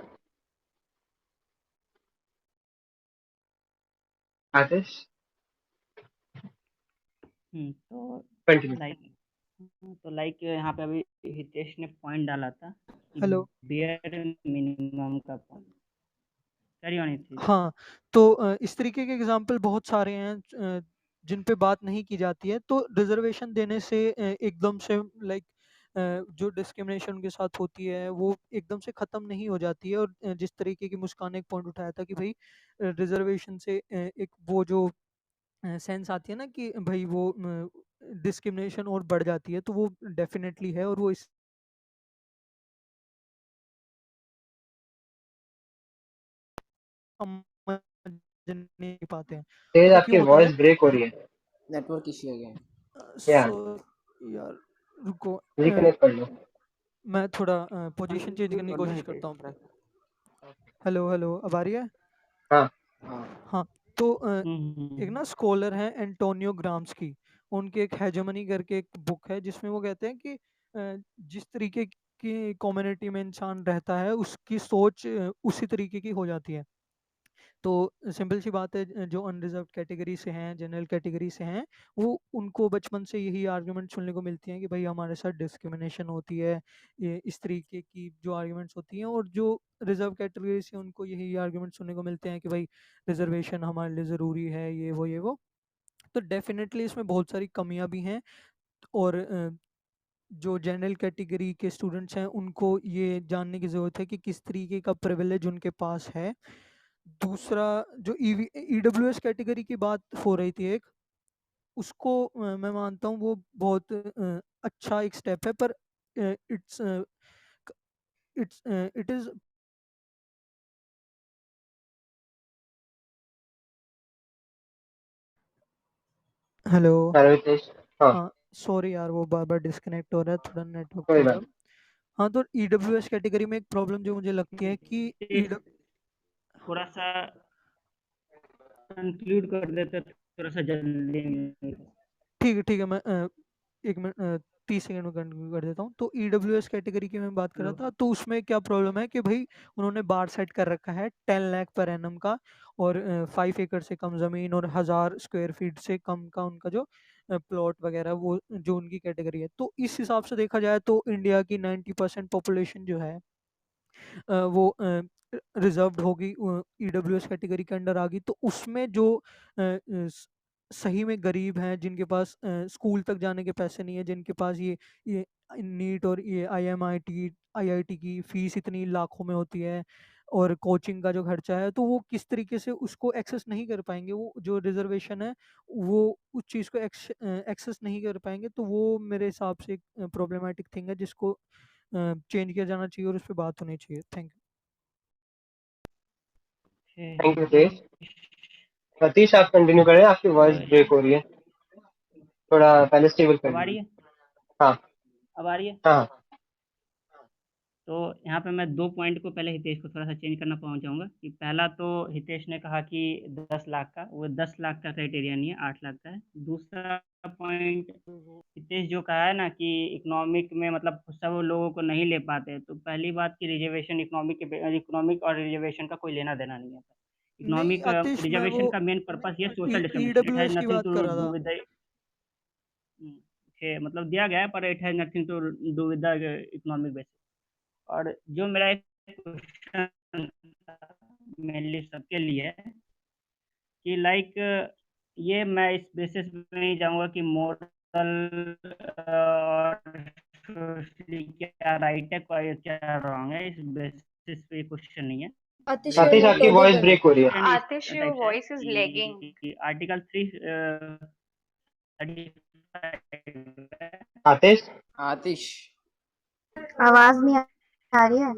आतिश तो कंटिन्यू। लाइक यहाँ पे अभी हितेश ने पॉइंट डाला था कि हेलो, बेयर मिनिमम का पॉइंट। Carry on Hitesh. हाँ, तो इस तरीके के एग्जांपल बहुत सारे हैं जिन पे बात नहीं की जाती है। तो रिजर्वेशन देने से एकदम से लाइक जो डिस्क्रिमिनेशन उनके साथ होती है वो एकदम से ख़त्म नहीं हो जाती है। और जिस तरीके की मुस्कान ने एक पॉइंट उठाया था कि भाई रिजर्वेशन से एक वो जो सेंस आती है ना कि भाई वो डिस्क्रिमिनेशन और बढ़ जाती है, तो वो डेफिनेटली है। और वो इस समझ नहीं पाते हैं। तेज वो आपकी क्यों होता है? वॉइस ब्रेक हो रही है। Network issue again. या सो यार रुको, रिकनेक्ट कर लो। मैं थोड़ा पोजीशन चेंज कंटिन्यू करने की कर लो कोशिश हितेश, करता हूँ। ट्राई। हेलो हेलो, अब आ रही है? हाँ हाँ। हाँ, तो एक हम्म। ना स्कॉलर है एंटोनियो ग्राम्सकी, उनके एक हेजेमनी करके एक बुक है जिसमें वो कहते हैं कि जिस तरीके की कम्युनिटी में इंसान रहता है उसकी सोच उसी तरीके की हो जाती है। तो सिंपल सी बात है, जो अनरिजर्व कैटेगरी से हैं, जनरल कैटेगरी से हैं, वो उनको बचपन से यही आर्गुमेंट सुनने को मिलती हैं कि भाई हमारे साथ डिस्क्रिमिनेशन होती है, ये इस तरीके की जो आर्गुमेंट्स होती हैं। और जो रिजर्व कैटेगरी से उनको यही आर्गुमेंट सुनने को मिलते हैं कि भाई रिजर्वेशन हमारे लिए ज़रूरी है, ये वो। तो डेफिनेटली इसमें बहुत सारी कमियां भी हैं। और जो जनरल कैटेगरी के स्टूडेंट्स हैं उनको ये जानने की ज़रूरत है कि किस तरीके का प्रिविलेज उनके पास है। दूसरा, जो ईडब्ल्यूएस कैटेगरी की बात हो रही थी एक, उसको मैं मानता हूँ वो बहुत अच्छा एक स्टेप है, पर it's it is. Hello, hello Hitesh. हाँ हाँ सॉरी यार, वो बार बार डिस्कनेक्ट हो रहा है, थोड़ा नेटवर्क कोई बात प्रॉब्लम। हाँ, तो ईडब्ल्यूएस कैटेगरी में एक प्रॉब्लम जो मुझे लगती है कि हितेश थोड़ा सा कंक्लूड कर देते थोड़ा सा जल्दी में। ठीक है मैं एक मिनट 30 सेकंड में कंटिन्यू कर देता हूँ। तो EWS कैटेगरी की मैं बात कर रहा था, तो उसमें क्या प्रॉब्लम है कि भाई उन्होंने बार सेट कर रखा है 10 लाख पर एनम का, और 5 एकड़ से कम ज़मीन और 1000 स्क्वायर फीट से कम का उनका जो प्लॉट वगैरह, वो जो उनकी कैटेगरी है। तो इस हिसाब से देखा जाए तो इंडिया की 90% पॉपुलेशन जो है वो रिजर्व्ड होगी, EWS कैटेगरी के अंडर आ गई। तो उसमें जो सही में गरीब हैं, जिनके पास स्कूल तक जाने के पैसे नहीं है, जिनके पास ये नीट और ये IIT की फीस इतनी लाखों में होती है, और कोचिंग का जो खर्चा है, तो वो किस तरीके से उसको एक्सेस नहीं कर पाएंगे, वो जो रिजर्वेशन है वो उस चीज़ को एक्सेस नहीं कर पाएंगे। तो वो मेरे हिसाब से एक प्रॉब्लमेटिक थिंग है, जिसको चेंज किया जाना चाहिए और उस पर बात होनी चाहिए। Thank you. थैंक यू तेज। सतीश आप कंटिन्यू करें, आपकी वॉइस तो ब्रेक हो रही है, थोड़ा पहले स्टेबल कर अब आ रही लीजिए। है? हाँ अब आ रही है? हाँ तो यहाँ पे मैं 2 पॉइंट को पहले हितेश को थोड़ा सा चेंज करना चाहूँगा कि पहला तो हितेश ने कहा कि 10 लाख का, वो 10 लाख का क्राइटेरिया नहीं है, 8 लाख का है। दूसरा पॉइंट हितेश जो कहा है ना कि इकोनॉमिक में मतलब सब लोगों को नहीं ले पाते, तो पहली बात कि रिजर्वेशन इकोनॉमिक और रिजर्वेशन का कोई लेना देना नहीं है। नहीं इकोनॉमिक आतिश, मैं वो रिजर्वेशन का मेन पर्पस ये social discrimination, it has EWS की नथिंग बात टू कर रहा डू था। विद द मतलब दिया गया है, पर it has nothing to do with the economic basis. और जो मेरा एक क्वेश्चन मेनली सबके लिए है कि लाइक ये मैं इस बेसिस पे नहीं जाऊंगा कि मोरल और सोशली क्या राइट है क्या रॉन्ग है, इस बेसिस पे क्वेश्चन नहीं है। Atish, you are Satish not आपकी वॉइस ऑडिबल। ब्रेक हो रही है। क्वेश्चन Atish, इस your टाइप से है voice is lagging. कि आर्टिकल 3 आतिश आतिश, आवाज नहीं आ रही है।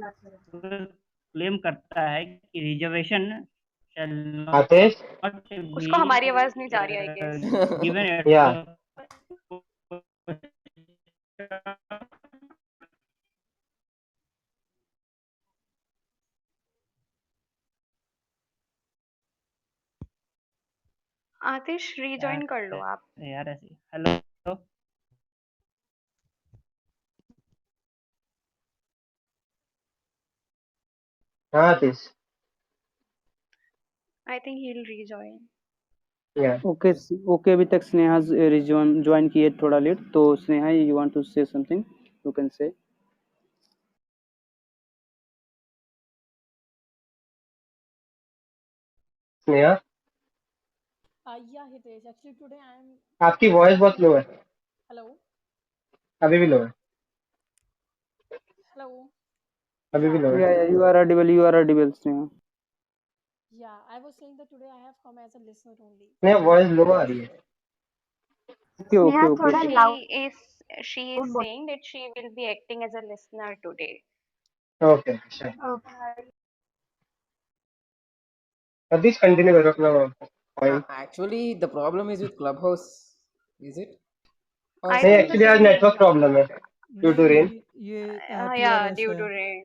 क्लेम करता है कि reservation shall Atish not be उसको हमारी आवाज नहीं जा रही, आई गेस। given at या आतिश रीजॉइन कर लो आप। यार ऐसे हेलो। हाँ Atish I think he'll rejoin. Yeah okay okay, अभी तक स्नेहा ज्वाइन की है थोड़ा लेट, तो Sneha you want to say something, you can say. Sneha Yeah, Hitesh. Actually, today I am. आपकी वॉइस बहुत लो है, Hello. अभी भी लो है, Hello. अभी भी Yeah. लो है। Yeah you are audible Sneha. Yeah. I was saying that today I have come as a listener only. Sneha voice low आ रही है। ओके ओके स्नेहा ओके थोड़ा ओके। लाउड She is बोल। saying that she will be acting as a listener today. Okay sure. Okay Satish continue करो अपना point. actually the problem is with Clubhouse, is it? Or I नहीं think the actually आज same. Network problem है due नहीं to rain, नहीं, ये app ही यार Yeah, ऐसा due है। to rain.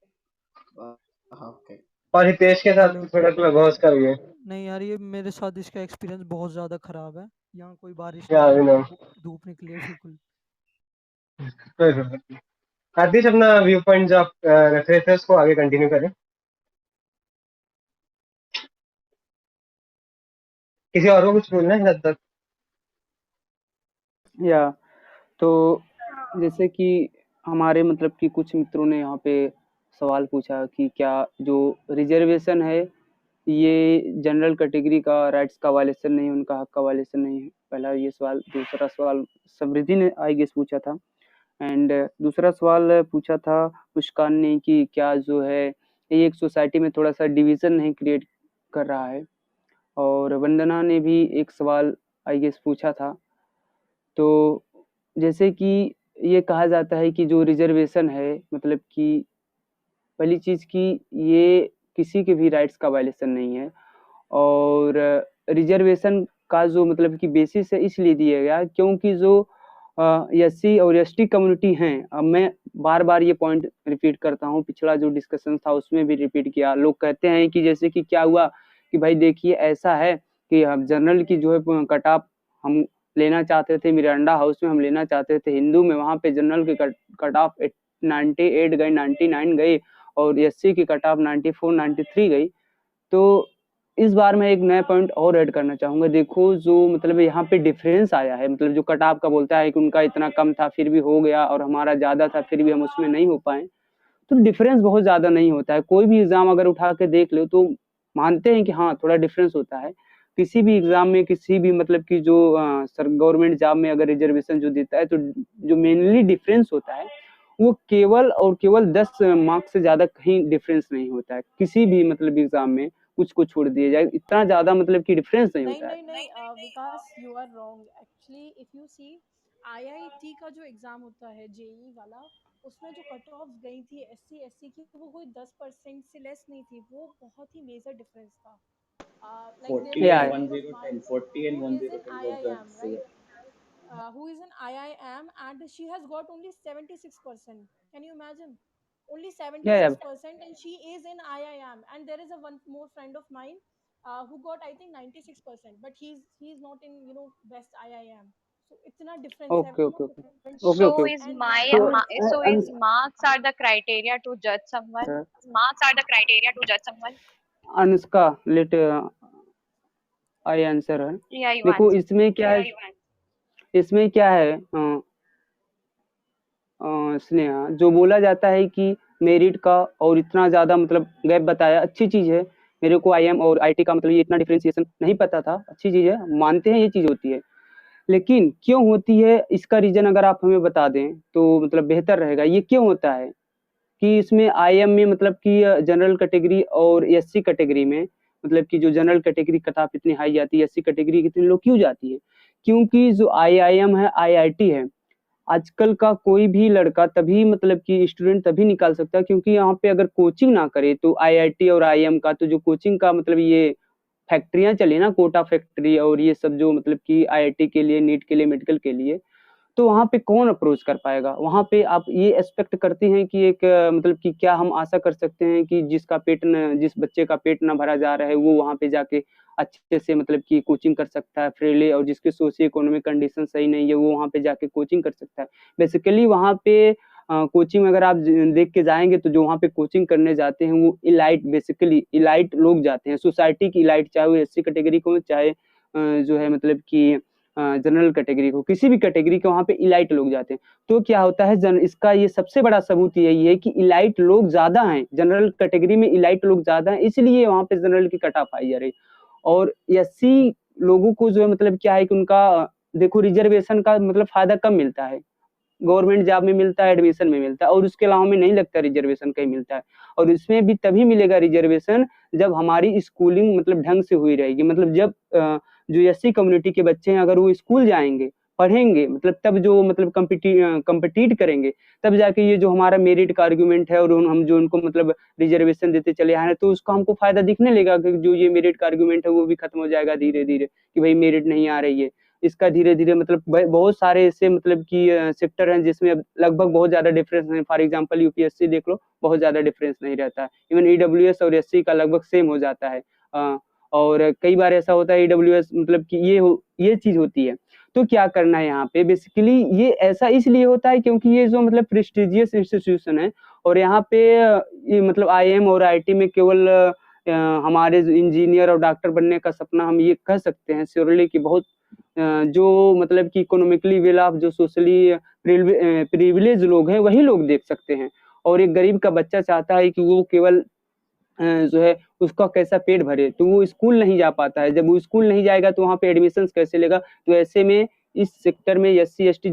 okay. और हितेश के साथ हेलो। थोड़ा क्लब हाउस का भी है। नहीं यार, ये मेरे साथ इसका एक्सपीरियंस बहुत ज़्यादा ख़राब है। यहाँ कोई बारिश या नहीं आई है, नो, धूप निकली है बिल्कुल। कोई बात नहीं। आतिश अपना व्यू पॉइंट जो आप रख रहे थे उसको आगे कंटिन्यू करें। किसी और को कुछ बोलना है जब तक? या तो जैसे कि हमारे मतलब कि कुछ मित्रों ने यहाँ पे सवाल पूछा कि क्या जो रिजर्वेशन है ये जनरल कैटेगरी का राइट्स का वायलेशन नहीं, उनका हक का वायलेशन नहीं है। पहला ये सवाल। दूसरा सवाल समृद्धि ने आई गेस पूछा था, एंड दूसरा सवाल पूछा था मुस्कान ने कि क्या जो है ये एक सोसाइटी में थोड़ा सा डिवीजन नहीं क्रिएट कर रहा है। और वंदना ने भी एक सवाल आई गेस पूछा था। तो जैसे कि ये कहा जाता है कि जो रिजर्वेशन है मतलब कि पहली चीज़ कि ये किसी के भी राइट्स का वायलेशन नहीं है, और रिजर्वेशन का जो मतलब कि बेसिस है इसलिए दिया गया क्योंकि जो एससी और एसटी कम्युनिटी हैं, अब मैं बार बार ये पॉइंट रिपीट करता हूँ, पिछला जो डिस्कशन था उसमें भी रिपीट किया। लोग कहते हैं कि जैसे कि क्या हुआ कि भाई देखिए ऐसा है कि हम जनरल की जो है कट ऑफ हम लेना चाहते थे, मिरांडा हाउस में हम लेना चाहते थे हिंदू में, वहाँ पे जनरल की कट ऑफ 98 गई, 99 गई, और एससी की कट ऑफ 94 93 गई। तो इस बार मैं एक नया पॉइंट और ऐड करना चाहूंगा। देखो जो मतलब यहाँ पे डिफरेंस आया है, मतलब जो कट ऑफ का बोलता है कि उनका इतना कम था फिर भी हो गया, और हमारा ज्यादा था फिर भी हम उसमें नहीं हो पाए, तो डिफरेंस बहुत ज्यादा नहीं होता है। कोई भी एग्जाम अगर उठा के देख लो तो मानते हैं कि हाँ थोड़ा डिफरेंस होता है। किसी भी एग्जाम में, किसी भी मतलब की जो सर गवर्नमेंट जॉब में अगर रिजर्वेशन जो देता है, तो जो मेनली डिफरेंस होता है वो केवल और केवल 10 मार्क्स से ज्यादा कहीं डिफरेंस नहीं होता है किसी भी मतलब एग्जाम में। कुछ को छोड़ दिया जाए, इतना ज्यादा मतलब कि डिफरेंस नहीं नहीं होता है। नहीं नहीं Vikas, you are wrong actually. If you see IIT का जो एग्जाम होता है जेई वाला, उसमें जो कट ऑफ गई थी एससी एससी की, वो कोई 10% से लेस नहीं थी, वो बहुत ही मेजर डिफरेंस था। Like there 40 was a या and friend of 1010, mine 40 and who is in 1010 was the IIM, figure. right? Who is in IIM and she has got only 76%. Can you imagine? Only या 76%, and she is in IIM. And there is a one more friend of mine who got I think 96%, but he's not in best IIM. So it's not difference है okay वो okay लोग okay different okay So okay is and my तो so is marks are the criteria to judge someone? Marks are the criteria to judge someone. Anushka let I answer है। Yeah, you देखो answer. इसमें क्या है, इसमें क्या है स्नेहा, जो बोला जाता है कि मेरिट का और इतना ज्यादा मतलब गैप बताया, अच्छी चीज है। मेरे को आईएम और आईटी का मतलब ये इतना डिफरेंशिएशन नहीं पता था, अच्छी चीज है, मानते हैं ये चीज होती है। लेकिन क्यों होती है इसका रीजन अगर आप हमें बता दें तो मतलब बेहतर रहेगा। ये क्यों होता है कि इसमें आईएम में मतलब कि जनरल कैटेगरी और एससी कैटेगरी में, मतलब कि जो जनरल कैटेगरी कट ऑफ इतनी हाई जाती है, एससी कैटेगरी कितनी लो क्यों जाती है? क्योंकि जो आईआईएम है, आईआईटी है, आजकल का कोई भी लड़का तभी मतलब कि स्टूडेंट तभी निकाल सकता है क्योंकि यहाँ पे अगर कोचिंग ना करे तो आईआईटी और आईएम का तो जो कोचिंग का मतलब ये फैक्ट्रियां चली ना, कोटा फैक्ट्री और ये सब जो मतलब कि आईआईटी के लिए, नीट के लिए, मेडिकल के लिए, तो वहाँ पे कौन अप्रोच कर पाएगा? वहाँ पे आप ये एक्सपेक्ट करती हैं कि एक मतलब कि क्या हम आशा कर सकते हैं कि जिस बच्चे का पेट ना भरा जा रहा है वो वहाँ पे जाके अच्छे से मतलब कि कोचिंग कर सकता है फ्रीली, और जिसके सोशियो इकोनॉमिक कंडीशन सही नहीं है वो वहाँ पे जाके कोचिंग कर सकता है। बेसिकली वहाँ पे कोचिंग अगर आप देख के जाएंगे तो जो वहाँ पे कोचिंग करने जाते हैं वो इलाइट, बेसिकली इलाइट लोग जाते हैं, सोसाइटी की इलाइट, चाहे वो एससी कैटेगरी को, चाहे जो है मतलब कि जनरल कैटेगरी को, किसी भी कैटेगरी के वहाँ पे इलाइट लोग जाते हैं। तो क्या होता है इसका ये सबसे बड़ा सबूत यही है कि इलाइट लोग ज्यादा हैं, जनरल कैटेगरी में इलाइट लोग ज्यादा हैं, इसलिए वहाँ पे जनरल की कट ऑफ आई जा रही। और एससी लोगों को जो है मतलब क्या है कि उनका देखो रिजर्वेशन का मतलब फायदा कम मिलता है, गवर्नमेंट जॉब में मिलता है, एडमिशन में मिलता है, और उसके अलावा में नहीं लगता रिजर्वेशन कहीं मिलता है। और इसमें भी तभी मिलेगा रिजर्वेशन जब हमारी स्कूलिंग मतलब ढंग से हुई रहेगी, मतलब जब जो एससी कम्युनिटी के बच्चे हैं अगर वो स्कूल जाएंगे, पढ़ेंगे, मतलब तब जो मतलब कम्पिटिट करेंगे, तब जाके ये जो हमारा मेरिट का आर्गुमेंट है और हम जो उनको मतलब रिजर्वेशन देते चले आ रहे हैं, तो उसका हमको फायदा दिखने लगेगा कि जो ये मेरिट का आर्गुमेंट है वो भी खत्म हो जाएगा धीरे धीरे, कि भाई मेरिट नहीं आ रही है। इसका धीरे धीरे मतलब बहुत सारे ऐसे मतलब कि सेक्टर हैं जिसमें लगभग बहुत ज्यादा डिफरेंस नहीं। फॉर एग्जांपल यूपीएससी देख लो, बहुत ज्यादा डिफरेंस नहीं रहता है, इवन ईडब्ल्यूएस और एससी का लगभग सेम हो जाता है। और कई बार ऐसा होता है ईडब्ल्यूएस मतलब कि ये चीज होती है। तो क्या करना है यहाँ पे, बेसिकली ये ऐसा इसलिए होता है क्योंकि ये जो मतलब प्रेस्टिजियस इंस्टीट्यूशन है, और यहाँ पे ये मतलब आईएम और आईटी में केवल हमारे इंजीनियर और डॉक्टर बनने का सपना, हम ये कह सकते हैं श्योरली कि बहुत जो मतलब कि इकोनॉमिकली वेल ऑफ, जो सोशली प्रिविलेज लोग हैं वही लोग देख सकते हैं। और एक गरीब का बच्चा चाहता है कि वो केवल जो है उसका कैसा पेट भरे, तो वो स्कूल नहीं जा पाता है। जब वो स्कूल नहीं जाएगा तो वहाँ पे एडमिशन कैसे लेगा? तो ऐसे में इस सेक्टर में एससी एसटी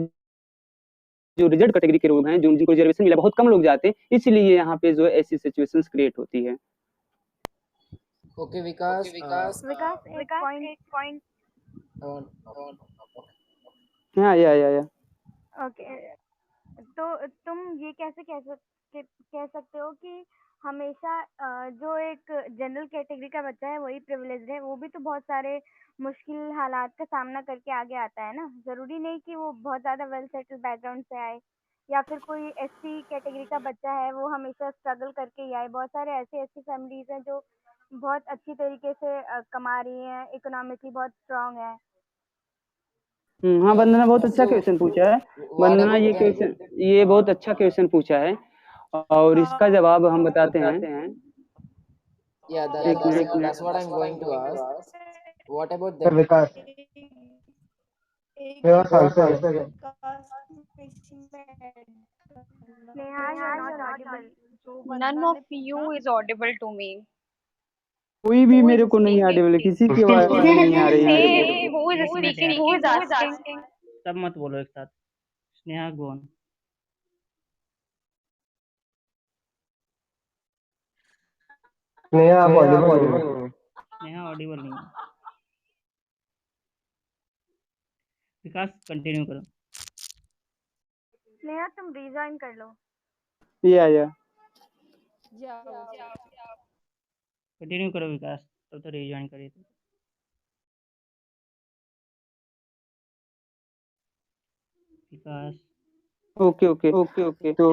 जो रिजर्व कैटेगरी के लोग हैं, जो जिनको रिजर्वेशन मिला, बहुत कम लोग जाते हैं, इसलिए यहाँ पे जो है ऐसी सिचुएशंस क्रिएट होती है। Okay, Vikas. विकास एक पॉइंट। Uh, हाँ या ओके, तो तुम ये कैसे कह सकते हो कि हमेशा जो एक जनरल कैटेगरी का बच्चा है वही प्रिविलेज्ड है? वो भी तो बहुत सारे मुश्किल हालात का सामना करके आगे आता है ना। जरूरी नहीं कि वो बहुत ज्यादा वेल सेटल्ड बैकग्राउंड से आए, या फिर कोई एससी कैटेगरी का बच्चा है वो हमेशा स्ट्रगल करके ही आए। बहुत सारे ऐसे ऐसी फैमिलीज हैं जो बहुत अच्छी तरीके से कमा रही हैं, इकोनॉमिकली बहुत स्ट्रांग है। हाँ, वंदना बहुत अच्छा So क्वेश्चन पूछा है। what वंदना about ये बहुत अच्छा क्वेश्चन पूछा है और इसका जवाब हम बताते हैं। yeah, एक minute. that's what I'm going to ask. What about Sir that? Vikas, एक Vikas answer है. कास्ट में इसी में ऐड करना Neha, you're not audible. जो None बंदा of ने you पूछा is audible to me. कोई भी Who is मेरे को नहीं ऑडिबल, speaking? किसी की आवाज़ मुझे नहीं आ रही है। Say who is एक मिनट speaking, यार, who is asking. सब मत बोलो एक साथ। स्नेहा गोन। स्नेहा आप ऑडिबल नहीं हो. स्नेहा ऑडिबल नहीं है। विकास कंटिन्यू करो। नेहा तुम रिजॉइन कर लो. ये आया। कंटिन्यू करो विकास, तब तो रिज्वाइन करिए। विकास। ओके। तो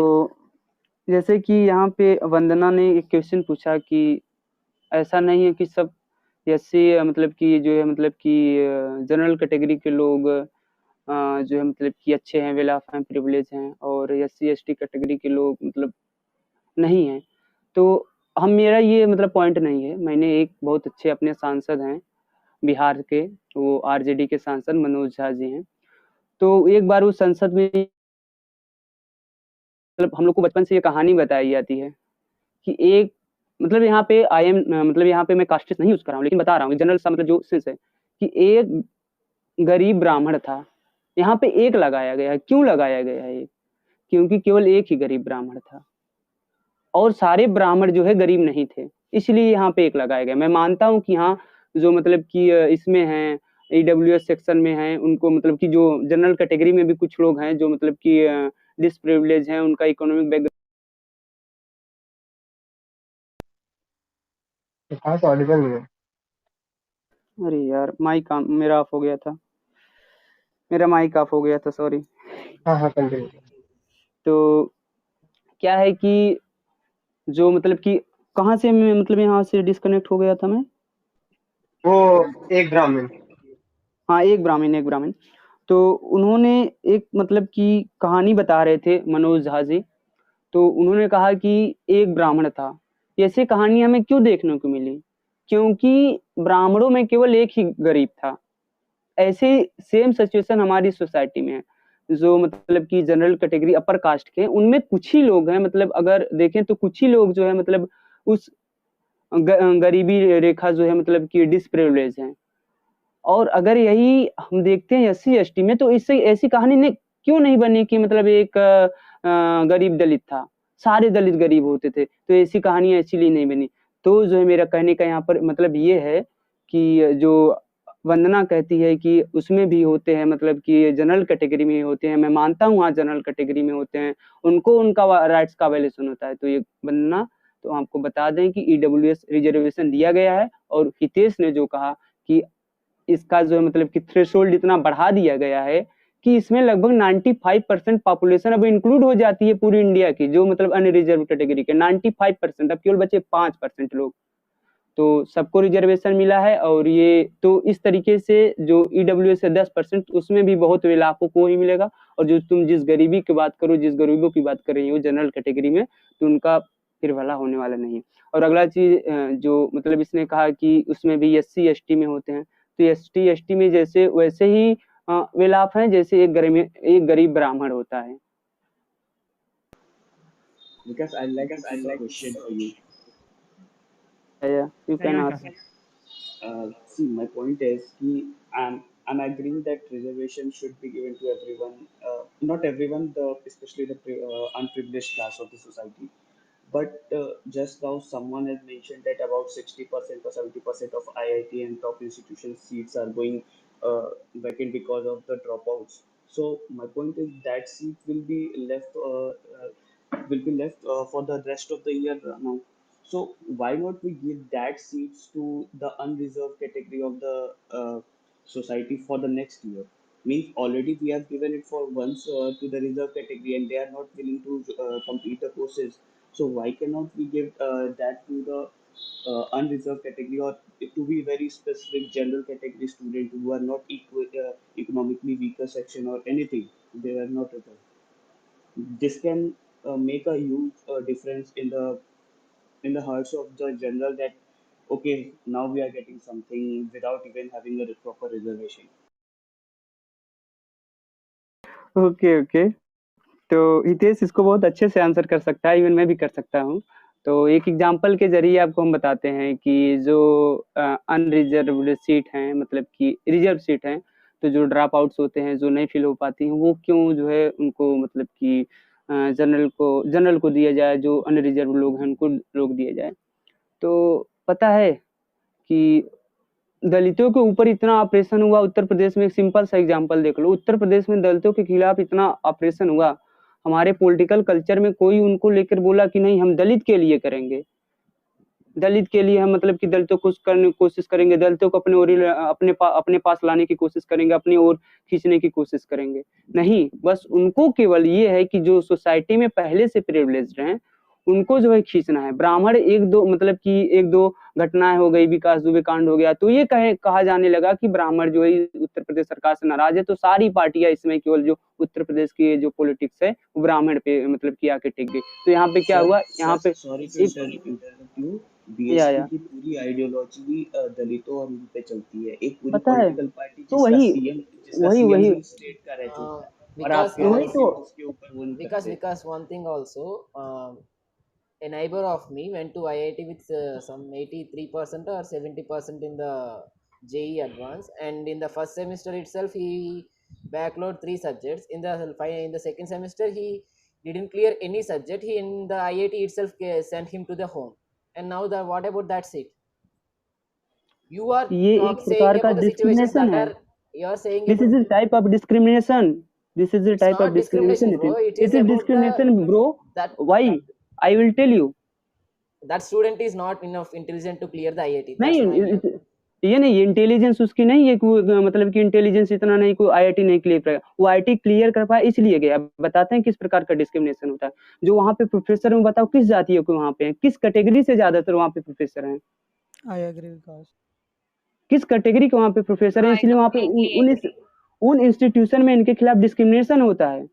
जैसे कि यहाँ पे वंदना ने एक क्वेश्चन पूछा कि ऐसा नहीं है कि सब एससी मतलब कि जो है मतलब कि जनरल कैटेगरी के लोग जो है मतलब कि अच्छे हैं, वेल ऑफ हैं, प्रिविलेज हैं और एससी एसटी कैटेगरी के लोग मतलब नहीं हैं। तो मेरा ये मतलब पॉइंट नहीं है। मैंने एक बहुत अच्छे अपने सांसद हैं बिहार के, वो आरजेडी के सांसद मनोज झा जी हैं। तो एक बार उस संसद में मतलब हम लोग को बचपन से ये कहानी बताई जाती है कि एक मतलब यहाँ पे मतलब यहाँ पे मैं कास्टिस्ट नहीं यूज कर रहा हूँ, लेकिन बता रहा हूँ जनरल सा मतलब जो सेंस है कि एक गरीब ब्राह्मण था। यहाँ पे एक लगाया गया है। क्यों लगाया गया है? क्योंकि केवल एक ही गरीब ब्राह्मण था और सारे ब्राह्मण जो है गरीब नहीं थे, इसलिए यहाँ पे एक लगाया गया। मैं मानता हूँ कि हाँ, जो मतलब कि इसमें हैं ईडब्ल्यूएस सेक्शन में हैं, उनको मतलब कि जो जनरल कैटेगरी में भी कुछ लोग हैं जो मतलब कि डिसप्रिविलेज हैं, उनका इकोनॉमिक बैकग्राउंड। विकास ऑडिबल नहीं है. अरे यार, माइक मेरा ऑफ हो गया था। मेरा माइक ऑफ हो गया था, सॉरी। हाँ कंटिन्यू. तो क्या है कि जो मतलब कि कहाँ से मैं मतलब यहाँ से डिस्कनेक्ट हो गया था मैं? वो एक ब्राह्मण. हाँ, एक ब्राह्मण। तो उन्होंने एक मतलब कि कहानी बता रहे थे मनोज झा जी। तो उन्होंने कहा कि एक ब्राह्मण था। ऐसी कहानी हमें क्यों देखने को मिली? क्योंकि ब्राह्मणों में केवल एक ही गरीब था। ऐसे सेम सिचुएशन हमारी सोसाइटी में है। जो मतलब कि जनरल कैटेगरी अपर कास्ट के, उनमें कुछ ही लोग हैं, मतलब अगर देखें तो कुछ ही लोग जो है मतलब उस गरीबी रेखा जो है मतलब कि डिसप्रिविलेज हैं। और अगर यही हम देखते हैं एससी एसटी में, तो इससे ऐसी कहानी ने क्यों नहीं बनी कि मतलब एक गरीब दलित था, सारे दलित गरीब होते थे, तो ऐसी कहानी इसीलिए नहीं बनी। तो जो है मेरा कहने का यहाँ पर मतलब ये है कि जो वंदना कहती है कि उसमें भी होते हैं मतलब कि जनरल कैटेगरी में होते हैं, मैं मानता हूँ हाँ जनरल कैटेगरी में होते हैं, उनको उनका राइट्स का वैल्यूशन होता है। तो ये वंदना, तो आपको बता दें कि ईडब्ल्यूएस रिजर्वेशन दिया गया है और हितेश ने जो कहा कि इसका जो है मतलब कि थ्रेशोल्ड इतना बढ़ा दिया गया है कि इसमें लगभग 95% पॉपुलेशन अब इंक्लूड हो जाती है पूरी इंडिया की, जो मतलब अनरिजर्व कैटेगरी के 95%। अब केवल बचे 5% लोग। तो सबको रिजर्वेशन मिला है और ये तो इस तरीके से जो ईडब्ल्यू से 10%, उसमें भी बहुत लाखों को ही मिलेगा। और जो तुम जिस गरीबी की बात करो, जिस गरीबों की बात कर रही हो जनरल कैटेगरी में, तो उनका फिर भला होने वाला नहीं है। और अगला चीज जो मतलब इसने कहा कि उसमें भी एससी एसटी में होते हैं, तो एसटी एसटी में जैसे वैसे ही वे लाभ हैं जैसे एक गरीब ब्राह्मण होता है। Because I'd like to put a question for you. You can ask. See, my point is कि I'm agreeing that reservation should be given to everyone. Not everyone, especially the unprivileged class of the society. But just now, someone has mentioned that about 60% or 70% of IIT and top institution seats are going vacant because of the dropouts. So my point is that seat will be left for the rest of the year now. So why not we give that seats to the unreserved category of the society for the next year? Means already we have given it for once to the reserve category and they are not willing to complete the courses. So why cannot we give that to the unreserved category, or to be very specific, general category student who are not economically weaker section or anything. They are not reserved. This can make a huge difference in the hearts of the general, that okay, now we are getting something without even having a proper reservation. Okay, okay. तो हितेश इसको बहुत अच्छे से answer कर सकता है, even मैं भी कर सकता हूँ। तो एक एग्जांपल के ज़रिए आपको हम बताते हैं कि जो अनरिज़र्व्ड सीट हैं, मतलब कि रिज़र्व सीट हैं, तो जो ड्रॉप आउट्स होते हैं, जो नहीं फिल हो पाती हैं, वो क्यों जो है उनको मतलब कि जनरल को दिया जाए, जो अनरिज़र्व्ड लोग हैं उनको लोग दिया जाए। तो पता है कि दलितों के ऊपर इतना ऑपरेशन हुआ उत्तर प्रदेश में। एक सिंपल सा एग्जांपल देख लो, उत्तर प्रदेश में दलितों के खिलाफ इतना ऑपरेशन हुआ, हमारे पॉलिटिकल कल्चर में कोई उनको लेकर बोला कि नहीं हम दलित के लिए करेंगे, दलित के लिए हम मतलब कि दलितों को करने की कोशिश करेंगे, दलितों को अपने पास लाने की कोशिश करेंगे, अपनी ओर खींचने की कोशिश करेंगे। नहीं, बस उनको केवल ये है कि जो सोसाइटी में पहले से प्रिविलेज्ड हैं, उनको जो है खींचना है। ब्राह्मण एक दो मतलब कि एक दो घटनाएं हो गई, विकास दुबे कांड हो गया, तो ये कहा जाने लगा कि ब्राह्मण जो है उत्तर प्रदेश सरकार से नाराज है, तो सारी पार्टियां इसमें केवल जो उत्तर प्रदेश की जो पॉलिटिक्स है वो ब्राह्मण पे मतलब कि आके टिक गई। तो यहाँ पे क्या सर हुआ, यहाँ पे सॉरी टू इंटरप्ट यू, या बीएसपी की पूरी आइडियोलॉजी भी दलितों और उन पे चलती है। एक पूरी पता है, पॉलिटिकल पार्टी तो वही जिसका वही सीएम वही भी स्टेट का रह चुका है, और Vikas, आपके वही यहाँ तो उसके ऊपर वो नहीं Vikas, करते। Vikas, one thing also, a neighbor of me went to IIT with some 83% or 70% in the JE advance, and in the first semester itself he backlogged 3 subjects. In the second semester he didn't clear any subject. He in the IIT itself sent him to the home. And now what about that seat? You are ये एक saying प्रकार का about the situations discrimination that है। are, you are saying this about, is a type of discrimination. This is a it's type of not discrimination, discrimination. bro. It It is is about the discrimination, bro. that Why? I will tell you. that student is not enough intelligent to clear the IIT. That's नहीं, my view. ये नहीं, intelligence उसकी नहीं है कि वो मतलब कि इंटेलिजेंस इतना नहीं, कोई आईआईटी नहीं क्लियर करेगा, वो आईआईटी क्लियर कर पाया इसलिए गया। बताते हैं किस प्रकार का डिस्क्रिमिनेशन होता है। जो वहाँ पे प्रोफेसर है, बताओ किस जातियों के वहाँ पे हैं, किस कैटेगरी से ज्यादातर वहाँ पे प्रोफेसर हैं, आई एग्री विकास। किस कैटेगरी के वहाँ पे प्रोफेसर हैं, I इसलिए वहाँ पे completely agree. उन इंस्टीट्यूशन में इनके खिलाफ डिस्क्रिमिनेशन होता है।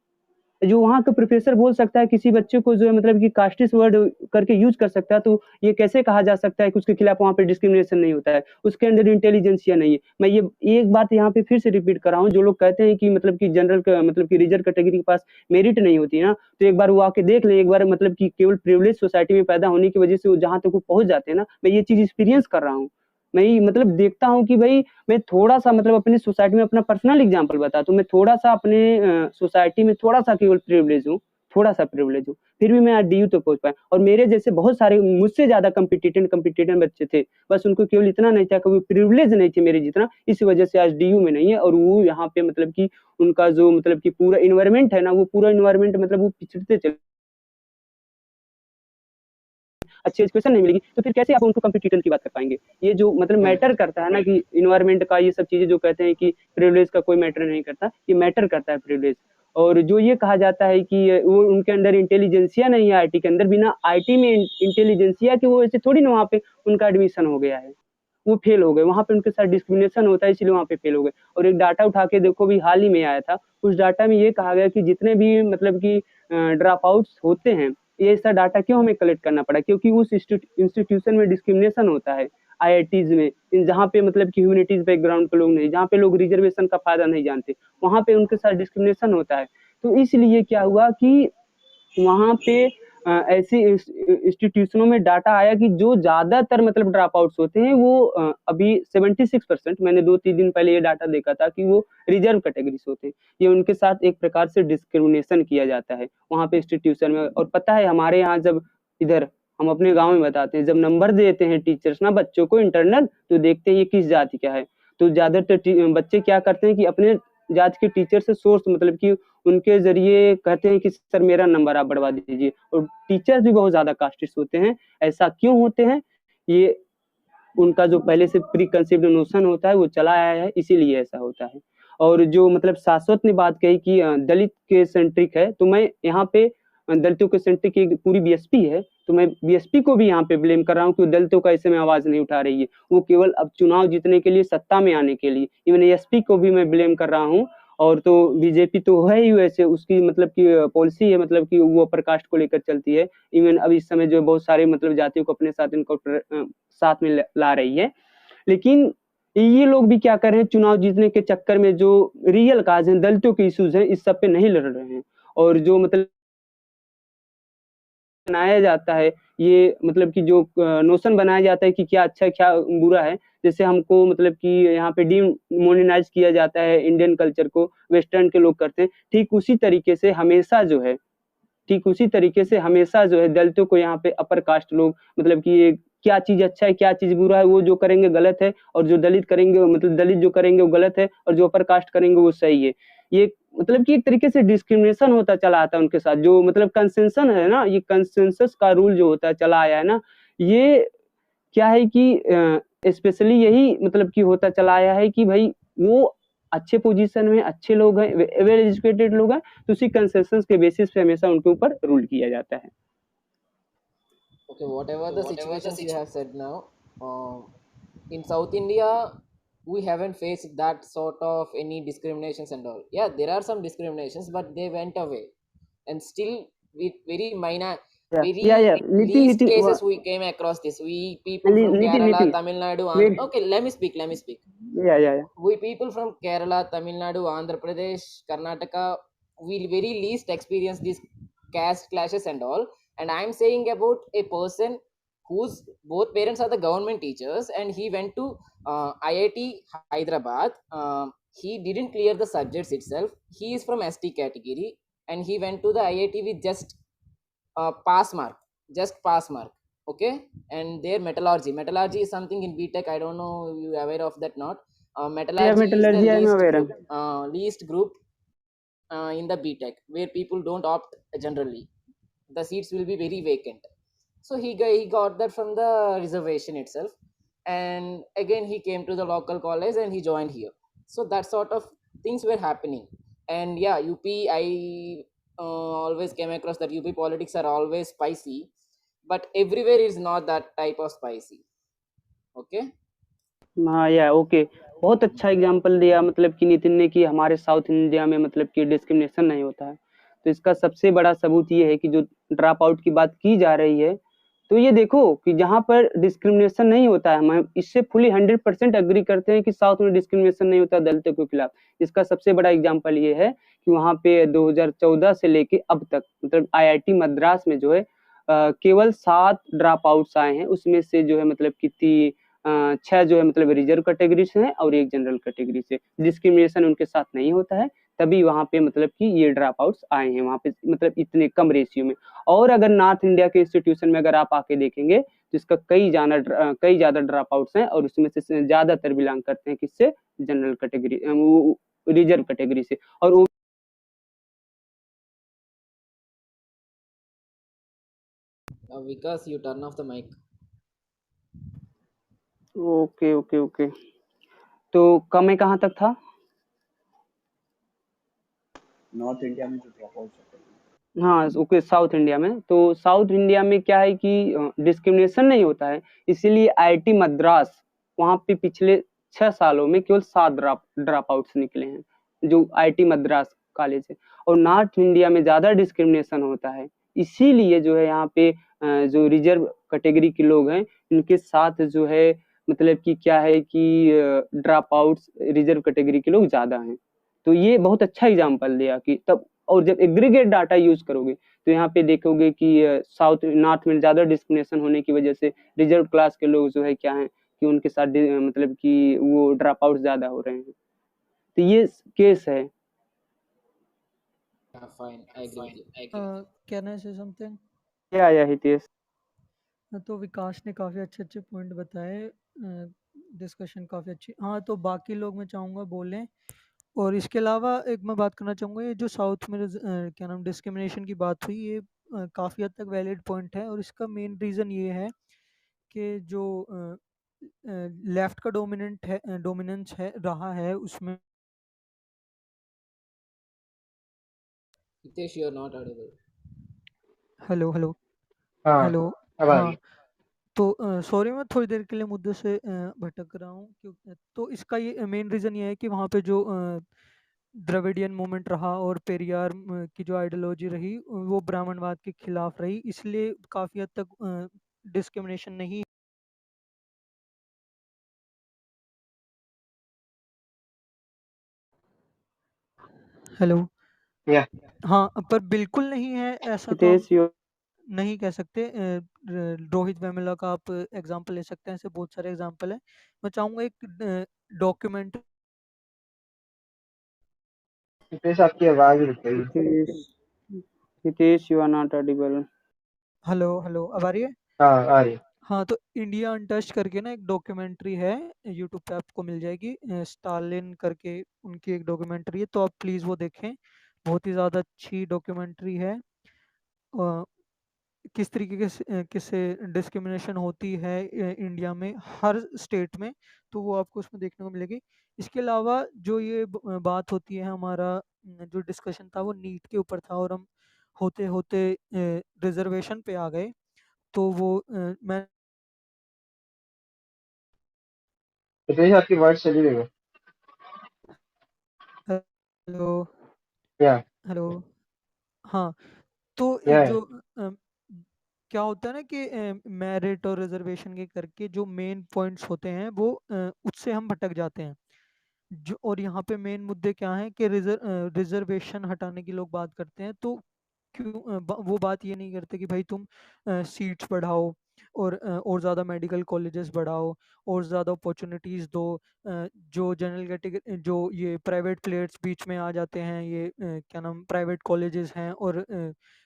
जो वहाँ का प्रोफेसर बोल सकता है किसी बच्चे को जो है मतलब कि कास्टिस्ट वर्ड करके यूज कर सकता है, तो ये कैसे कहा जा सकता है कि उसके खिलाफ वहाँ पे डिस्क्रिमिनेशन नहीं होता है, उसके अंदर इंटेलिजेंसिया नहीं है। मैं ये एक बात यहाँ पे फिर से रिपीट कर रहा हूँ, जो लोग कहते हैं कि मतलब कि जनरल मतलब कि रिजर्व कैटेगरी के पास मेरिट नहीं होती ना, तो एक बार वो आके देख ले, एक बार मतलब कि केवल प्रिविलेज सोसाइटी में पैदा होने की वजह से वो जहाँ तक वो पहुंच जाते हैं ना, मैं ये चीज एक्सपीरियंस कर रहा हूँ। मैं ये मतलब देखता हूँ कि भाई मैं थोड़ा सा मतलब अपनी सोसाइटी में अपना पर्सनल एग्जांपल बताता हूँ, मैं थोड़ा सा अपने सोसाइटी में थोड़ा सा केवल प्रिविलेज हूँ, थोड़ा सा प्रिविलेज हूँ, फिर भी मैं आज डीयू तो पहुंच पाया। और मेरे जैसे बहुत सारे मुझसे ज्यादा कम्पिटिटेंट बच्चे थे, बस उनको केवल इतना नहीं था कि वो प्रिविलेज नहीं थे मेरे जितना, इस वजह से आज डीयू में नहीं है। और वो यहाँ पे मतलब कि उनका जो मतलब कि पूरा इन्वायरमेंट है ना, वो पूरा इन्वायरमेंट मतलब वो पिछड़ते चले, अच्छी एजुकेशन नहीं मिलेगी, तो फिर कैसे आप उनको कम्पिटिशन की बात कर पाएंगे। ये जो मतलब मैटर करता है ना कि इन्वायरमेंट का, ये सब चीजें जो कहते हैं कि प्रिविलेज का कोई मैटर नहीं करता, ये मैटर करता है प्रिविलेज। और जो ये कहा जाता है कि वो उनके अंदर इंटेलिजेंसिया नहीं है आईटी के अंदर, बिना आईटी में इंटेलिजेंसिया की वो ऐसे थोड़ी ना वहाँ पे उनका एडमिशन हो गया है, वो फेल हो गए, वहाँ पे उनके साथ डिस्क्रिमिनेशन होता है इसलिए वहाँ पे फेल हो गए। और एक डाटा उठा के देखो, भी हाल ही में आया था, उस डाटा में ये कहा गया कि जितने भी मतलब कि ड्रॉप आउट्स होते हैं, ये ऐसा डाटा क्यों हमें कलेक्ट करना पड़ा, क्योंकि उस इंस्टीट्यूशन में डिस्क्रिमिनेशन होता है आईआईटीज में, जहाँ पे मतलब कि ह्यूमैनिटीज बैकग्राउंड के लोग नहीं, जहाँ पे लोग रिजर्वेशन का फायदा नहीं जानते, वहाँ पे उनके साथ डिस्क्रिमिनेशन होता है। तो इसलिए क्या हुआ कि वहाँ पे ऐसी इंस्टीट्यूशनों में डाटा आया कि जो ज्यादातर मतलब ड्रॉप आउट्स होते हैं वो अभी 76%, मैंने 2-3 दिन पहले ये डाटा देखा था कि वो रिजर्व कैटेगरी से होते हैं। ये उनके साथ एक प्रकार से डिस्क्रिमिनेशन किया जाता है वहाँ पे इंस्टीट्यूशन में। और पता है हमारे यहाँ जब इधर हम अपने गाँव में बताते हैं, जब नंबर देते हैं टीचर्स ना बच्चों को इंटरनल, तो देखते हैं ये किस जाति का है, तो ज्यादातर बच्चे क्या करते हैं कि अपने जाति के टीचर से सोर्स मतलब कि उनके जरिए कहते हैं कि सर मेरा नंबर आप बढ़वा दीजिए। और टीचर्स भी बहुत ज्यादा कास्टिस्ट होते हैं। ऐसा क्यों होते हैं, ये उनका जो पहले से प्री कंसीव्ड नोशन होता है वो चला आया है, इसीलिए ऐसा होता है। और जो मतलब शाश्वत ने बात कही कि दलित के सेंट्रिक है, तो मैं यहाँ पे दलितों के सेंटर की पूरी बीएसपी है, तो मैं बीएसपी को भी यहाँ पे ब्लेम कर रहा हूँ कि वो दलितों का ऐसे में आवाज नहीं उठा रही है। वो केवल अब चुनाव जीतने के लिए, सत्ता में आने के लिए। इवन एसपी को भी मैं ब्लेम कर रहा हूँ। और तो बीजेपी तो है ही वैसे, उसकी मतलब की पॉलिसी है, मतलब कि वो अपर कास्ट को लेकर चलती है। इवन अब इस समय जो बहुत सारे मतलब जातियों को अपने साथ इनको साथ में ला रही है। लेकिन ये लोग भी क्या कर रहे हैं, चुनाव जीतने के चक्कर में जो रियल काज है, दलितों के इश्यूज हैं, इस सब पे नहीं लड़ रहे हैं। और जो मतलब बनाया जाता है, ये मतलब कि जो नोशन बनाया जाता है कि क्या अच्छा है क्या बुरा है, जैसे हमको मतलब कि यहाँ पे डिमोनिटाइज किया जाता है इंडियन कल्चर को, वेस्टर्न के लोग करते हैं, ठीक उसी तरीके से हमेशा जो है, ठीक उसी तरीके से हमेशा जो है दलितों को यहाँ पे अपर कास्ट लोग मतलब कि ये क्या चीज अच्छा है क्या चीज बुरा है, वो जो करेंगे गलत है, और जो दलित करेंगे मतलब दलित जो करेंगे वो गलत है, और जो अपर कास्ट करेंगे वो सही है। ये मतलब कि एक तरीके से डिस्क्रिमिनेशन होता चला आता है उनके साथ। जो मतलब कंसेंसन है ना, ये कंसेंसस का रूल जो होता चला आया है ना, ये क्या है कि स्पेशली यही मतलब कि होता चला आया है कि भाई वो अच्छे पोजीशन में अच्छे लोग हैं, वेल एजुकेटेड लोग हैं, तो उसी कंसेशंस के बेसिस पे हमेशा उनके ऊपर रूल किया जाता है। Okay, whatever the situations you have said now, in South India, we haven't faced that sort of any discriminations and all. Yeah, there are some discriminations, but they went away, and still with very minor, very Niti, least Niti, cases we came across this. We people from Niti, Kerala, Niti, Tamil Nadu, wait, okay, let me speak. yeah. We people from Kerala, Tamil Nadu, Andhra Pradesh, Karnataka, we very least experience these caste clashes and all. And I'm saying about a person whose both parents are the government teachers, and he went to IIT Hyderabad. He didn't clear the subjects itself. He is from ST category, and he went to the IIT with just pass mark, okay. And their metallurgy is something in BTech. I don't know you are aware of that not. Metallurgy is the metallurgy I'm aware. least group in the BTech, where people don't opt generally. The seats will be very vacant. So he got that from the reservation itself, and again he came to the local college and he joined here. So that sort of things were happening. And yeah, UP, I always came across that UP politics are always spicy, but everywhere is not that type of spicy. Okay. हाँ या okay, बहुत अच्छा example दिया मतलब कि नितिन ने कि हमारे साउथ इंडिया में मतलब कि डिस्क्रिमिनेशन नहीं होता है। तो इसका सबसे बड़ा सबूत ये है कि जो ड्रॉप आउट की बात की जा रही है, तो ये देखो कि जहाँ पर डिस्क्रिमिनेशन नहीं होता है, हम इससे फुली 100% अग्री करते हैं कि साउथ में डिस्क्रिमिनेशन नहीं होता दलितों के खिलाफ। इसका सबसे बड़ा एग्जाम्पल ये है कि वहाँ पे 2014 से लेके अब तक मतलब IIT मद्रास में जो है केवल 7 ड्रॉप आउट्स आए हैं, उसमें से जो है मतलब कि 6 जो है मतलब रिजर्व कैटेगरी से हैं और 1 जनरल कैटेगरी से। डिस्क्रिमिनेशन उनके साथ नहीं होता है, तभी वहाँ पे मतलब कि ये ड्रॉप आउट्स आए हैं वहाँ पे मतलब इतने कम रेशियो में। और अगर नॉर्थ इंडिया के इंस्टीट्यूशन में अगर आप आके देखेंगे तो इसका कई ज़्यादा ड्रॉप आउट्स हैं, और उसमें से ज़्यादातर बिलोंग करते हैं किससे, जनरल कैटेगरी रिजर्व कैटेगरी से। और वो Vikas, you turn off the mic. Okay. तो मैं कहाँ तक था? नॉर्थ इंडिया में जो ड्रॉप आउट होते हैं, हाँ ओके, साउथ इंडिया में। तो साउथ इंडिया में क्या है कि डिस्क्रिमिनेशन नहीं होता है, इसीलिए IIT मद्रास वहाँ पे पिछले 6 सालों में केवल 7 ड्रॉप आउट्स निकले हैं, जो IIT मद्रास कॉलेज है। और नॉर्थ इंडिया में ज़्यादा डिस्क्रिमिनेशन होता है, इसीलिए जो है यहाँ पे जो रिजर्व कैटेगरी के लोग हैं इनके साथ जो है मतलब कि क्या है कि ड्रॉप आउट्स रिजर्व कैटेगरी के लोग ज़्यादा हैं। तो ये बहुत अच्छा एग्जाम्पल दिया कि तब, और जब एग्रीगेट डाटा यूज करोगे तो यहाँ पे देखोगे कि साउथ नॉर्थ में ज्यादा डिस्क्रिमिनेशन होने की वजह से रिजर्व क्लास के लोग जो है क्या है कि उनके साथ मतलब कि वो ड्रॉप आउट ज्यादा हो रहे हैं। तो ये केस है। Fine, I agree with you. Can I say something? या हितेश। तो विकास ने काफ़ी अच्छे पॉइंट बताए, डिस्कशन काफ़ी अच्छी। हाँ, तो बाकी लोग मैं चाहूँगा बोलें। और इसके अलावा एक मैं बात करना चाहूँगा, ये जो साउथ में क्या नाम डिस्क्रिमिनेशन की बात हुई, ये काफ़ी हद तक वैलिड पॉइंट है। और इसका मेन रीज़न ये है कि जो लेफ्ट का डोमिनेंस है रहा है उसमें। Hitesh, you are not audible. Hello hello हाँ, हेलो। अब आ रही हाँ, है। तो सॉरी मैं थोड़ी देर के लिए मुद्दे से भटक रहा हूँ, क्यों तो इसका ये मेन रीज़न ये है कि वहाँ पे जो द्रविडियन मूवमेंट रहा और पेरियार की जो आइडियोलॉजी रही वो ब्राह्मणवाद के खिलाफ रही, इसलिए काफ़ी हद तक डिस्क्रिमिनेशन नहीं। हेलो। या हाँ, पर बिल्कुल नहीं है ऐसा तो हम हितेश यू नहीं कह सकते। रोहित वेमुला का आप एग्जांपल ले सकते हैं, ऐसे बहुत सारे एग्जांपल हैं। मैं चाहूँगा एक डॉक्यूमेंट। हितेश आपकी आवाज रुक गई। Hitesh Hitesh you are not audible. Hello hello, अब आ रही है? हाँ, आ रही है। हाँ, तो इंडिया अनटच्ड करके ना एक डॉक्यूमेंट्री है, यूट्यूब पे आपको मिल जाएगी। स्टालिन करके उनकी एक डॉक्यूमेंट्री है, तो आप प्लीज़ वो देखें। बहुत ही ज़्यादा अच्छी डॉक्यूमेंट्री है। अ, किस तरीके से डिस्क्रिमिनेशन होती है इंडिया में हर स्टेट में, तो वो आपको उसमें देखने को मिलेगी। इसके अलावा जो ये बात होती है, हमारा जो डिस्कशन था वो नीट के ऊपर था, और हम होते होते रिजर्वेशन पे आ गए। तो वो मैं हितेश आपकी वर्ड चली गई है। हेलो या हेलो। हाँ, तो या जो क्या होता है ना कि मेरिट और रिजर्वेशन के करके जो मेन पॉइंट्स होते हैं वो उससे हम भटक जाते हैं। जो और यहाँ पे मेन मुद्दे क्या हैं कि रिजर्वेशन हटाने की लोग बात करते हैं, तो वो बात ये नहीं करते कि भाई तुम सीट्स बढ़ाओ और ज़्यादा मेडिकल कॉलेजेस बढ़ाओ और ज़्यादा अपॉर्चुनिटीज़ दो। जो जनरल कैटेगरी जो ये प्राइवेट प्लेयर्स बीच में आ जाते हैं, ये क्या नाम प्राइवेट कॉलेजेस हैं और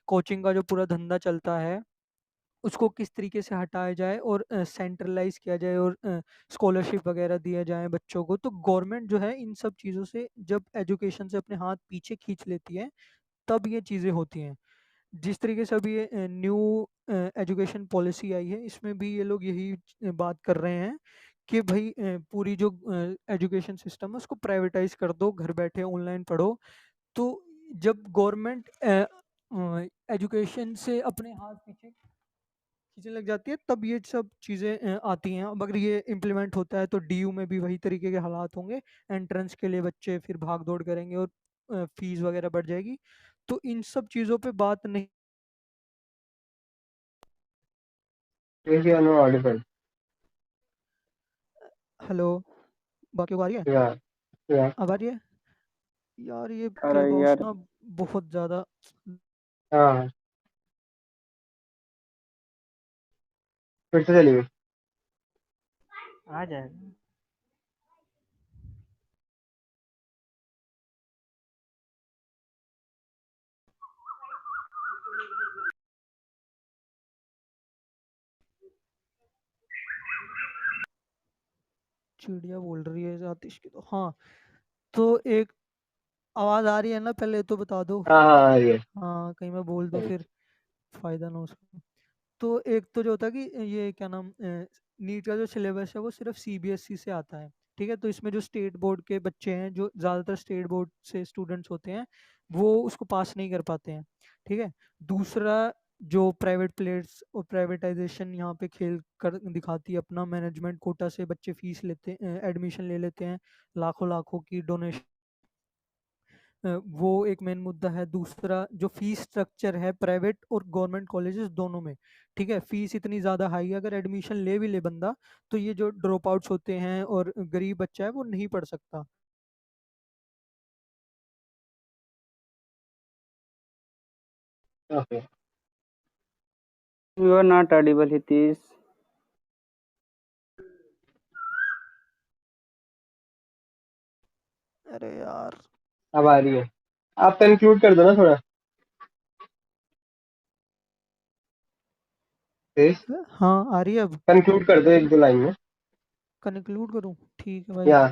कोचिंग का जो पूरा धंधा चलता है, उसको किस तरीके से हटाया जाए और सेंट्रलाइज किया जाए और स्कॉलरशिप वगैरह दिया जाए बच्चों को। तो गवर्नमेंट जो है इन सब चीज़ों से जब एजुकेशन से अपने हाथ पीछे खींच लेती है, तब ये चीज़ें होती हैं। जिस तरीके से अभी ये न्यू एजुकेशन पॉलिसी आई है, इसमें भी ये लोग यही बात कर रहे हैं कि भाई पूरी जो एजुकेशन सिस्टम है उसको प्राइवेटाइज कर दो, घर बैठे ऑनलाइन पढ़ो। तो जब गवर्नमेंट एजुकेशन से अपने हाथ पीछे खींचने लग जाती है, तब ये सब चीज़ें आती हैं। अब अगर ये इम्प्लीमेंट होता है तो डीयू में भी वही तरीके के हालात होंगे। एंट्रेंस के लिए बच्चे फिर भाग दौड़ करेंगे और फीस वगैरह बढ़ जाएगी। तो इन सब चीज़ों पे बात नहीं। Hitesh you are not audible. Hello, बाकी को आ रही है? या या अब आ रही है? यार ये अरे क्लब हाउस यार ना बहुत ज़्यादा। हाँ, फिर से चली गई। आ जाएगा। चिड़िया बोल रही है आतिश की, तो हाँ। तो एक आवाज़ आ रही है ना, पहले तो बता दो। हाँ हाँ, आ रही है। हाँ, कहीं मैं बोल दूँ Right. फिर फ़ायदा ना हो उसका। तो एक तो जो होता है कि ये क्या नाम नीट का जो सिलेबस है वो सिर्फ सीबीएसई से आता है। ठीक है, तो इसमें जो स्टेट बोर्ड के बच्चे हैं, जो ज़्यादातर स्टेट बोर्ड से स्टूडेंट्स होते हैं, वो उसको पास नहीं कर पाते हैं। ठीक है। दूसरा, जो प्राइवेट प्लेयर्स और प्राइवेटाइजेशन यहाँ पे खेल कर दिखाती है अपना, मैनेजमेंट कोटा से बच्चे फीस लेते एडमिशन ले लेते हैं, लाखों लाखों की डोनेशन। वो एक मेन मुद्दा है। दूसरा, जो फीस स्ट्रक्चर है प्राइवेट और गवर्नमेंट कॉलेजेस दोनों में, ठीक है, फीस इतनी ज़्यादा हाई है, अगर एडमिशन ले भी ले बंदा, तो ये जो ड्रॉप आउट्स होते हैं और गरीब बच्चा है वो नहीं पढ़ सकता। Okay. You are not audible Hitesh. अरे यार। अब आ रही है। आप कंक्लूड कर दो ना थोड़ा। हितेश, हाँ, आ रही है अब? कंक्लूड कर दो एक दो लाइन में। कंक्लूड करूँ? ठीक है भाई। या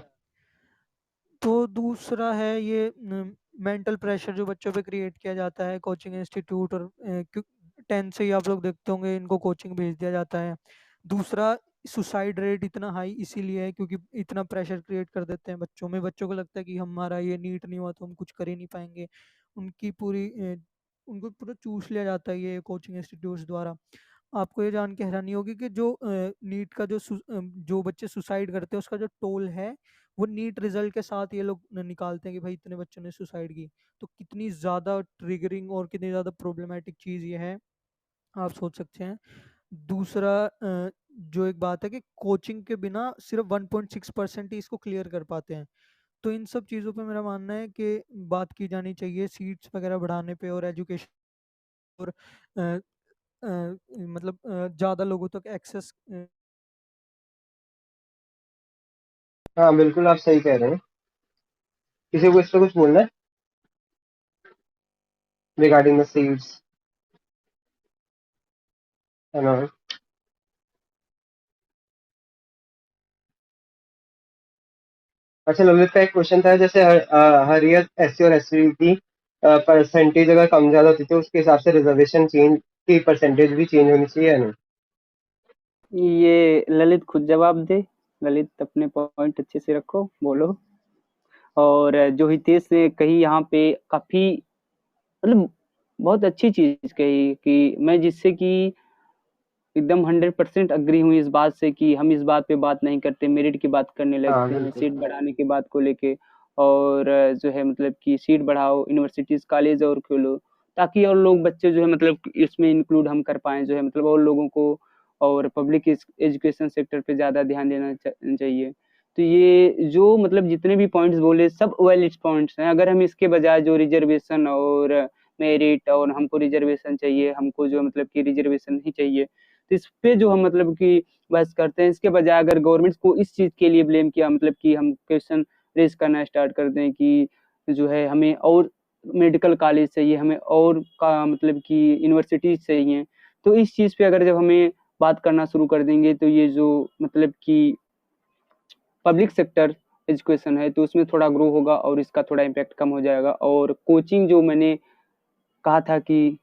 तो दूसरा है ये मेंटल प्रेशर जो बच्चों पे क्रिएट किया जाता है, कोचिंग इंस्टीट्यूट और 10 से ही आप लोग देखते होंगे इनको कोचिंग भेज दिया जाता है। दूसरा, सुसाइड रेट इतना हाई इसीलिए है क्योंकि इतना प्रेशर क्रिएट कर देते हैं बच्चों में। बच्चों को लगता है कि हमारा ये नीट नहीं हुआ तो हम कुछ कर ही नहीं पाएंगे। उनकी पूरी उनको पूरा चूस लिया जाता है ये कोचिंग इंस्टीट्यूट्स द्वारा। आपको ये जान के हैरानी होगी कि जो नीट का जो बच्चे सुसाइड करते हैं उसका जो टोल है वो नीट रिजल्ट के साथ ये लोग निकालते हैं कि भाई इतने बच्चों ने सुसाइड की। तो कितनी ज़्यादा ट्रिगरिंग और कितनी ज़्यादा प्रॉब्लमेटिक चीज़ ये है, आप सोच सकते हैं। दूसरा जो एक बात है कि कोचिंग के बिना सिर्फ 1.6% ही इसको क्लियर कर पाते हैं। तो इन सब चीज़ों पे मेरा मानना है कि बात की जानी चाहिए सीट्स वगैरह बढ़ाने पे और एजुकेशन और अ, मतलब ज़्यादा लोगों तक एक्सेस। हाँ बिल्कुल, आप सही कह रहे हैं। किसी को इस पे कुछ बोलना है रिगार्डिंग द सीट्स? है ना? अच्छा, ललित का एक क्वेश्चन था, जैसे हर ईयर एससी और एसटी की परसेंटेज अगर कम ज्यादा होती तो उसके हिसाब से रिजर्वेशन चेंज की परसेंटेज भी चेंज होनी चाहिए, है ना? ये ललित खुद जवाब दे। ललित अपने पॉइंट अच्छे से रखो, बोलो। और जो हितेश ने कही यहाँ पे काफी मतलब बहुत अच्छी चीज कही कि मैं जिससे कि एकदम 100% अग्री हूँ इस बात से कि हम इस बात पे बात नहीं करते, मेरिट की बात करने हाँ लगते हैं बिल्कुल। सीट बढ़ाने की बात को लेके। और जो है मतलब कि सीट बढ़ाओ, यूनिवर्सिटीज कॉलेज और खोलो, ताकि और लोग बच्चे जो है मतलब इसमें इंक्लूड हम कर पाएं, जो है मतलब और लोगों को और पब्लिक एजुकेशन सेक्टर पे ज़्यादा ध्यान देना चाहिए। तो ये जो मतलब जितने भी पॉइंट्स बोले सब वैलिड पॉइंट्स हैं। अगर हम इसके बजाय जो रिजर्वेशन और मेरिट और हमको रिजर्वेशन चाहिए, हमको जो मतलब कि रिजर्वेशन नहीं चाहिए, तो इस पे जो हम मतलब कि बहस करते हैं, इसके बजाय अगर गवर्नमेंट को इस चीज़ के लिए ब्लेम किया मतलब कि हम क्वेश्चन रेज करना स्टार्ट कर दें कि जो है हमें और मेडिकल कॉलेज चाहिए, हमें और का मतलब कि यूनिवर्सिटीज चाहिए, तो इस चीज़ पे अगर जब हमें बात करना शुरू कर देंगे तो ये जो मतलब कि पब्लिक सेक्टर एजुकेशन है तो उसमें थोड़ा ग्रो होगा और इसका थोड़ा इम्पैक्ट कम हो जाएगा। और कोचिंग जो मैंने कहा था कि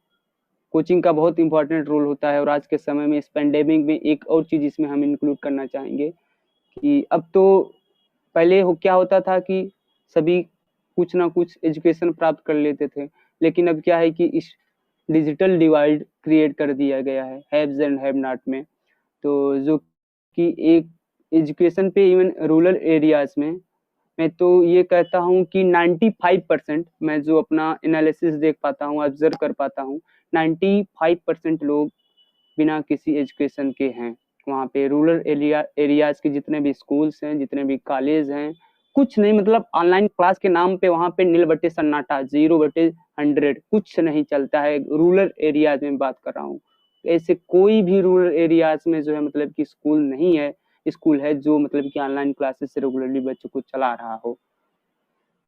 कोचिंग का बहुत इंपॉर्टेंट रोल होता है, और आज के समय में इस पेंडेमिक में एक और चीज़ इसमें हम इंक्लूड करना चाहेंगे कि अब तो पहले क्या होता था कि सभी कुछ ना कुछ एजुकेशन प्राप्त कर लेते थे, लेकिन अब क्या है कि इस डिजिटल डिवाइड क्रिएट कर दिया गया है हैव्स एंड हैव नॉट में। तो जो कि एक एजुकेशन पे इवन रूरल एरियाज में मैं तो ये कहता हूँ कि 95% मैं जो अपना एनालिसिस देख पाता हूँ, ऑब्जर्व कर पाता हूँ, 95% लोग बिना किसी एजुकेशन के हैं वहाँ पे। रूरल एरियाज के जितने भी स्कूल्स हैं, जितने भी कॉलेज हैं, कुछ नहीं, मतलब ऑनलाइन क्लास के नाम पे वहाँ पे नील बटे सन्नाटा, 0/100, कुछ नहीं चलता है। रूरल एरियाज में बात कर रहा हूँ। ऐसे कोई भी रूरल एरियाज में जो है मतलब कि स्कूल नहीं है, स्कूल है जो मतलब कि ऑनलाइन क्लासेस से रेगुलरली बच्चों को चला रहा हो।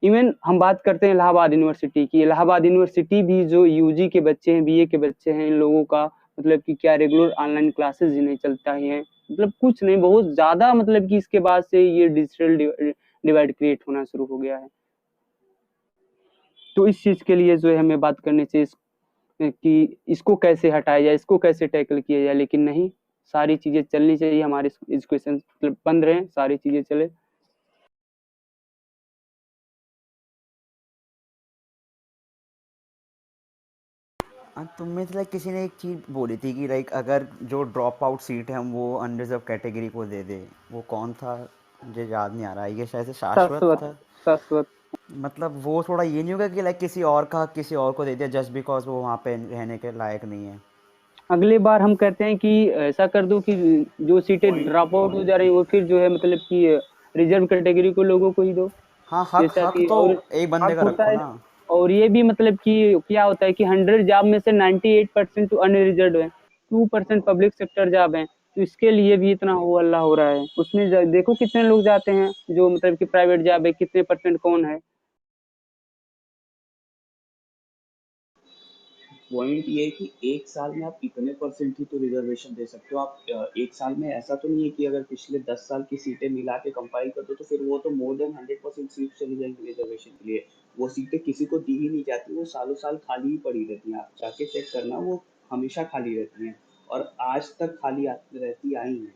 इवन हम बात करते हैं इलाहाबाद यूनिवर्सिटी की, इलाहाबाद यूनिवर्सिटी भी जो यूजी के बच्चे हैं, बीए के बच्चे हैं, इन लोगों का मतलब कि क्या रेगुलर ऑनलाइन क्लासेस ही नहीं चलता ही है, मतलब कुछ नहीं, बहुत ज्यादा मतलब कि इसके बाद से ये डिजिटल डिवाइड क्रिएट होना शुरू हो गया है। तो इस चीज के लिए जो है हमें बात करनी चाहिए कि इसको कैसे हटाया जाए, इसको कैसे टैकल किया जाए, लेकिन नहीं, सारी चीजें चलनी चाहिए, हमारे एजुकेशन मतलब बंद रहे, सारी चीजें चले। हाँ, तुम में से लाइक किसी ने एक चीज़ बोली थी कि लाइक अगर जो ड्रॉप आउट सीट है हम वो अनरिजर्व कैटेगरी को दे दे, वो कौन था मुझे याद नहीं आ रहा है, ये शायद से शाश्वत शाश्वत। था। शाश्वत। मतलब वो थोड़ा ये नहीं होगा कि लाइक किसी और का किसी और को दे दिया जस्ट बिकॉज वो वहाँ पे रहने के लायक नहीं है? अगली बार हम कहते हैं कि ऐसा कर दो कि जो सीटें ड्रॉप आउट हो जा रही वो फिर जो है मतलब कि रिजर्व कैटेगरी को लोगों को ही दो, हाँ, हक जैसा हक कि तो और एक बंदे हक का होता रखो है। ना। और ये भी मतलब कि क्या होता है कि 100 जॉब में से 98% तो अनरिजर्व है, 2% पब्लिक सेक्टर जॉब है, तो इसके लिए भी इतना हो हल्ला हो रहा है। उसमें देखो कितने लोग जाते हैं जो मतलब कि प्राइवेट जॉब है, कितने परसेंट कौन है। पॉइंट ये है कि एक साल में आप इतने परसेंट ही तो रिजर्वेशन दे सकते हो। आप एक साल में ऐसा तो नहीं है कि अगर पिछले 10 साल की सीटें मिला के कंपाइल कर दो तो फिर वो तो मोर देन 100% सीट चली जाएंगी रिजर्वेशन के लिए। वो सीटें किसी को दी ही नहीं जाती, वो सालों साल खाली ही पड़ी रहती हैं। आप जाके चेक करना, वो हमेशा खाली रहती हैं और आज तक खाली रहती आई हैं।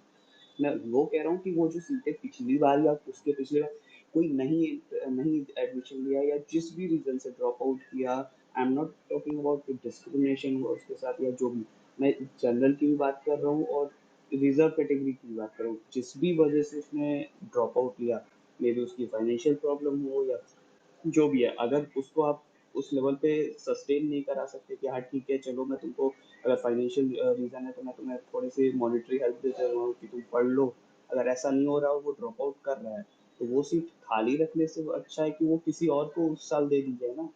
मैं वो कह रहा हूँ कि वो जो सीटें पिछली बार या उसके पिछले बार कोई नहीं नहीं एडमिशन लिया या जिस भी रीजन से ड्रॉप आउट किया, आई am not talking about discrimination हुआ उसके साथ या जो भी, मैं जनरल की भी बात कर रहा हूँ और रिजर्व कैटेगरी की भी बात कर रहा हूँ। जिस भी वजह से उसने ड्रॉप आउट लिया, मे बी उसकी फाइनेंशियल प्रॉब्लम हो या जो भी है, अगर उसको आप उस लेवल पे सस्टेन नहीं करा सकते कि हाँ ठीक है चलो मैं तुमको, अगर फाइनेंशियल रीज़न है तो मैं तुम्हें थोड़ी सी मॉनेटरी हेल्प देता हूँ कि तुम पढ़ लो, अगर ऐसा नहीं हो रहा हो, वो ड्रॉप आउट कर रहा है, तो वो सीट खाली रखने से अच्छा है कि वो किसी और को उस साल दे दी जाए ना,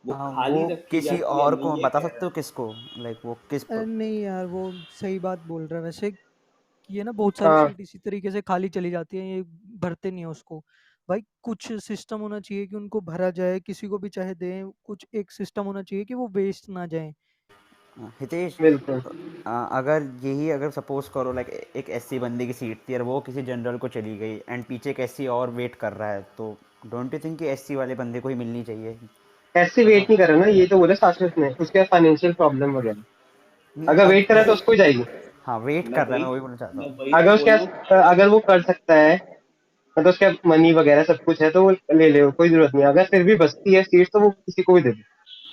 वो खाली वो रखी किसी जाती है, और मैं को ये बता कह सकते रहा हो किसको, लाइक वो किस नहीं यार, वो सही बात बोल रहा है वैसे, कि ये ना बहुत सारी हाँ, सीट इसी तरीके से खाली चली जाती है, ये भरते नहीं है उसको। भाई कुछ सिस्टम होना चाहिए कि उनको भरा जाए, किसी को भी चाहे दें, कुछ एक सिस्टम होना चाहिए कि वो वेस्ट ना जाए। हितेश, बिल्कुल। अगर यही, अगर सपोज करो लाइक एक एससी बंदे की सीट थी और वो किसी जनरल को चली गई एंड पीछे एक एससी और वेट कर रहा है, तो डोंट यू थिंक कि एससी वाले बंदे को ही मिलनी चाहिए? ऐसे वेट नहीं कर रहा ना, ये तो बोले शाश्वत ने, उसके फाइनेंशियल प्रॉब्लम वगैरह, नहीं अगर वेट अब कर रहा है तो उसको ही जाएगी। हाँ, वेट मैं कर रहा है, वही मैं वही बोलना चाहता मैं हूँ। वही तो अगर बोल उसके रहा हूँ। पास, अगर वो कर सकता है, मतलब उसके पास मनी वगैरह सब कुछ है, तो वो ले ले, कोई जरूरत नहीं। अगर फिर भी बचती है सीट तो वो किसी को भी दे दे,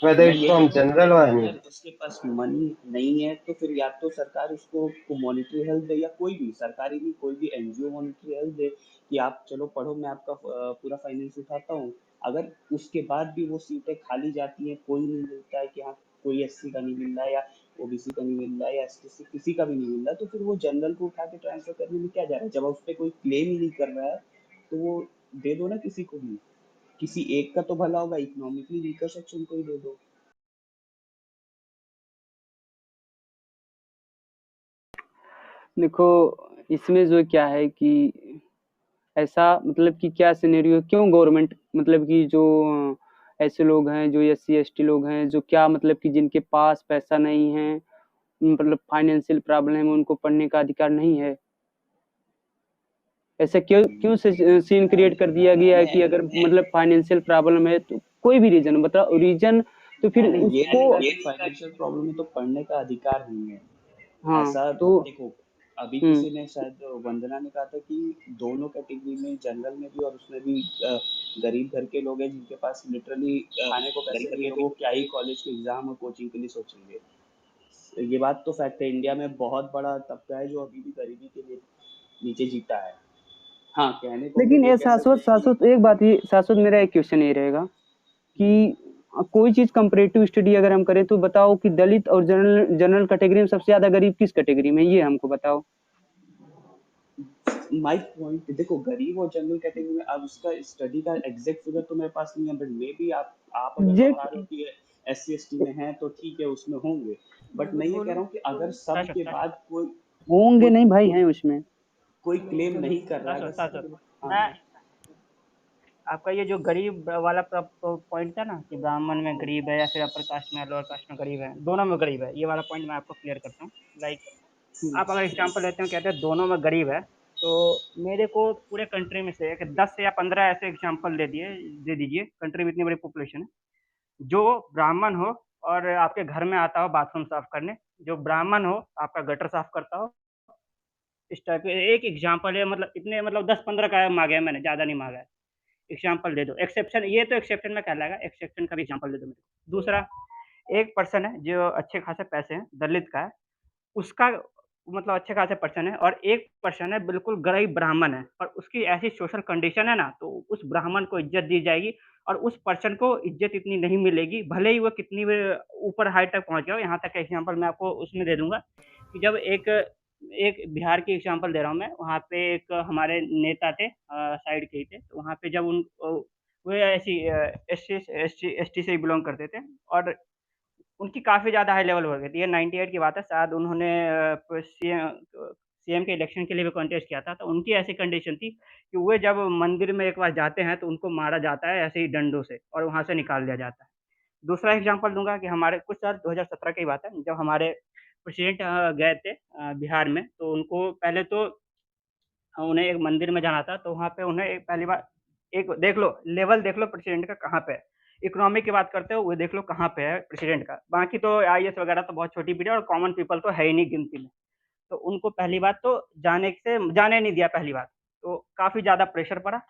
वेदर मैं इट्स ये कह फ्रॉम रहा हूँ, जनरल और एनी। अगर उसके पास मनी नहीं है तो फिर या तो सरकार उसको मॉनिटरी हेल्प दे, या कोई भी सरकारी नहीं, कोई भी एनजीओ मॉनिटरी हेल्प दे कि आप चलो पढ़ो, मैं आपका पूरा फाइनेंस उठाता हूँ। अगर उसके बाद भी वो सीटें खाली जाती हैं, कोई नहीं मिलता है कि हाँ कोई एससी का नहीं मिल रहा है या ओबीसी का नहीं मिल रहा है या एसटी किसी का भी नहीं मिल रहा, तो फिर वो जनरल को उठा के ट्रांसफर करने में क्या जा रहा है? जब उस पर कोई क्लेम ही नहीं कर रहा है तो वो दे दो ना किसी को भी, किसी एक का तो भला होगा, इकोनॉमिकली वीकर सेक्शन को ही दे दो। देखो, इसमें जो क्या है कि ऐसा मतलब कि क्या सिनेरियो, क्यों गवर्नमेंट मतलब कि जो ऐसे लोग हैं जो एससी एसटी लोग हैं, जो क्या मतलब कि जिनके पास पैसा नहीं है, मतलब फाइनेंशियल प्रॉब्लम है, उनको पढ़ने का अधिकार नहीं है? ऐसा क्यों क्यों सीन क्रिएट कर दिया गया है मैंने कि अगर मतलब फाइनेंशियल प्रॉब्लम है तो कोई भी रीजन बताओ, रीजन तो फिर मैंने ये उसको। नहीं कहा कि फाइनेंशियल प्रॉब्लम है तो पढ़ने का अधिकार नहीं है, हाँ ऐसा तो देखो। अभी हम्म किसी ने शायद वंदना ने कहा था कि दोनों कैटेगरी में, जनरल में भी और उसमें भी गरीब घर के लोग हैं जिनके पास लिटरली खाने को पैसे नहीं है, तो वो क्या ही कॉलेज के एग्जाम और कोचिंग के लिए सोचेंगे। ये बात तो फैक्ट है, इंडिया में बहुत बड़ा तबका है जो अभी भी गरीबी के लिए नीचे जीता है। हाँ, कहने को हम लेकिन लोग ये ये कह सकते शाश्वत हैं कि शाश्वत एक बात, ये शाश्वत मेरा एक क्वेश्चन ये रहेगा कि कोई चीज कंपैरेटिव स्टडी अगर हम करें तो बताओ कि दलित और जनरल जनरल कैटेगरी में सबसे ज्यादा गरीब किस कैटेगरी में है? ये हमको बताओ। माय पॉइंट देखो, गरीब और जनरल कैटेगरी में अब उसका स्टडी का एग्जैक्ट फिगर तो मेरे पास नहीं है, बट मे बी आप अगर ये बता रहे हो कि एस सी एस टी में हैं तो ठीक है, उसमें होंगे। मैं बट मैं कुछ ये कह बोलूं? रहा हूँ कि अगर सब के बाद कोई होंगे कोई नहीं भाई, हैं उसमें। कोई क्लेम हेलो। नहीं कर रहा है, अगर शाश्वत सब शाश्वत के हाँ मैं आपका ये जो गरीब वाला पॉइंट था ना कि ब्राह्मण में गरीब है या फिर अपर कास्ट में लोअर कास्ट में गरीब है, दोनों में गरीब है, ये वाला पॉइंट मैं आपको क्लियर करता हूँ। लाइक आप अगर एग्जांपल लेते हो, कहते हैं दोनों में गरीब है, तो मेरे को पूरे कंट्री में से 10 या 15 ऐसे एग्जांपल दे दीजिए, कंट्री में इतनी बड़ी पॉपुलेशन है, जो ब्राह्मण हो और आपके घर में आता हो बाथरूम साफ करने, जो ब्राह्मण हो आपका गटर साफ करता हो, इस टाइप के एक एग्जांपल है। मतलब इतने, मतलब 10-15 का मांगे मैंने, ज़्यादा नहीं मांगा है। एग्जाम्पल दे दो, एक्सेप्शन, ये तो एक्सेप्शन में कहलाएगा, एक्सेप्शन का भी एग्जाम्पल दे दो मेरे को। दूसरा, एक पर्सन है जो अच्छे खासे पैसे हैं, दलित का है, उसका मतलब अच्छे खासे पर्सन है, और एक पर्सन है बिल्कुल गरीब ब्राह्मण है, और उसकी ऐसी सोशल कंडीशन है ना, तो उस ब्राह्मण को इज्जत दी जाएगी और उस पर्सन को इज्जत इतनी नहीं मिलेगी, भले ही वो कितनी भी ऊपर हाइट तक पहुंच गया हो। यहाँ तक का एग्जाम्पल मैं आपको उसमें दे दूंगा कि जब एक एक बिहार की एग्जांपल दे रहा हूँ मैं, वहाँ पे एक हमारे नेता थे, साइड के ही थे, तो वहाँ पे जब वो ऐसी एस टी से बिलोंग करते थे, और उनकी काफ़ी ज़्यादा हाई लेवल हो गई थी। ये 98 की बात है, शायद उन्होंने सीएम के इलेक्शन के लिए भी कॉन्टेस्ट किया था, तो उनकी ऐसी कंडीशन थी कि वो जब मंदिर में एक बार जाते हैं तो उनको मारा जाता है ऐसे ही डंडों से, और वहाँ से निकाल दिया जाता है। दूसरा एग्जांपल दूंगा कि हमारे कुछ साल 2017 की बात है, जब हमारे प्रेसिडेंट गए थे बिहार में, तो उनको पहले तो उन्हें एक मंदिर में जाना था, तो वहाँ पे उन्हें एक पहली बार, एक देख लो लेवल, देख लो प्रेसिडेंट का कहाँ पे है। इकोनॉमी की बात करते हो, वो देख लो कहाँ पे है प्रेसिडेंट का, बाकी तो आईएएस वगैरह तो बहुत छोटी पीढ़ी और कॉमन पीपल तो है ही नहीं गिनती में। तो उनको पहली बात तो जाने नहीं दिया पहली बात, तो काफ़ी ज़्यादा प्रेशर पड़ा।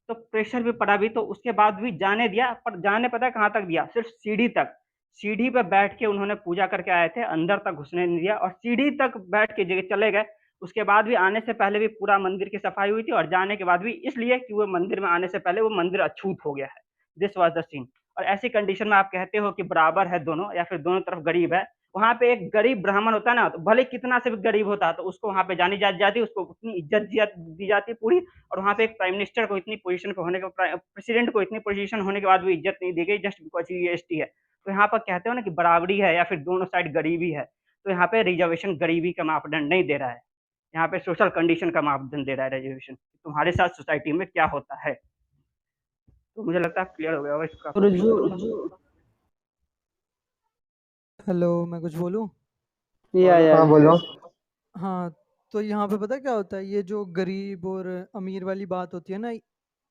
तो प्रेशर भी पड़ा भी, तो उसके बाद भी जाने दिया, पर जाने पता है कहाँ तक दिया, सिर्फ सीढ़ी तक। सीढ़ी पे बैठ के उन्होंने पूजा करके आए थे, अंदर तक घुसने नहीं दिया, और सीढ़ी तक बैठ के जगह चले गए। उसके बाद भी आने से पहले भी पूरा मंदिर की सफाई हुई थी, और जाने के बाद भी इसलिए कि वो मंदिर में आने से पहले वो मंदिर अछूत हो गया है। This was the scene. और ऐसी कंडीशन में आप कहते हो कि बराबर है दोनों, या फिर दोनों तरफ गरीब है, वहां पे एक गरीब ब्राह्मण होता है ना, तो भले कितना से भी गरीब होता है, तो उसको वहां पे जानी जाती, उसको उतनी इज्जत दी जाती पूरी। और वहां पे एक प्राइम मिनिस्टर को इतनी पोजीशन पे होने के, प्रेसिडेंट को इतनी पोजीशन होने के बाद भी इज्जत नहीं दी गई, जस्ट बिकॉज जीएसटी है। तो यहाँ पर कहते हो ना कि बराबरी है या फिर दोनों साइड गरीबी है, तो यहाँ पे रिजर्वेशन गरीबी का मापदंड नहीं दे रहा है, यहाँ पे सोशल कंडीशन का मापदंड दे रहा है रिजर्वेशन, तुम्हारे साथ सोसाइटी में क्या होता है। तो मुझे लगता है क्लियर हो गया होगा इसका और क्वेश्चन। जो हेलो, मैं कुछ बोलूं? या हाँ बोलो। हाँ, तो यहाँ पे पता क्या होता है, ये जो गरीब और अमीर वाली बात होती है ना,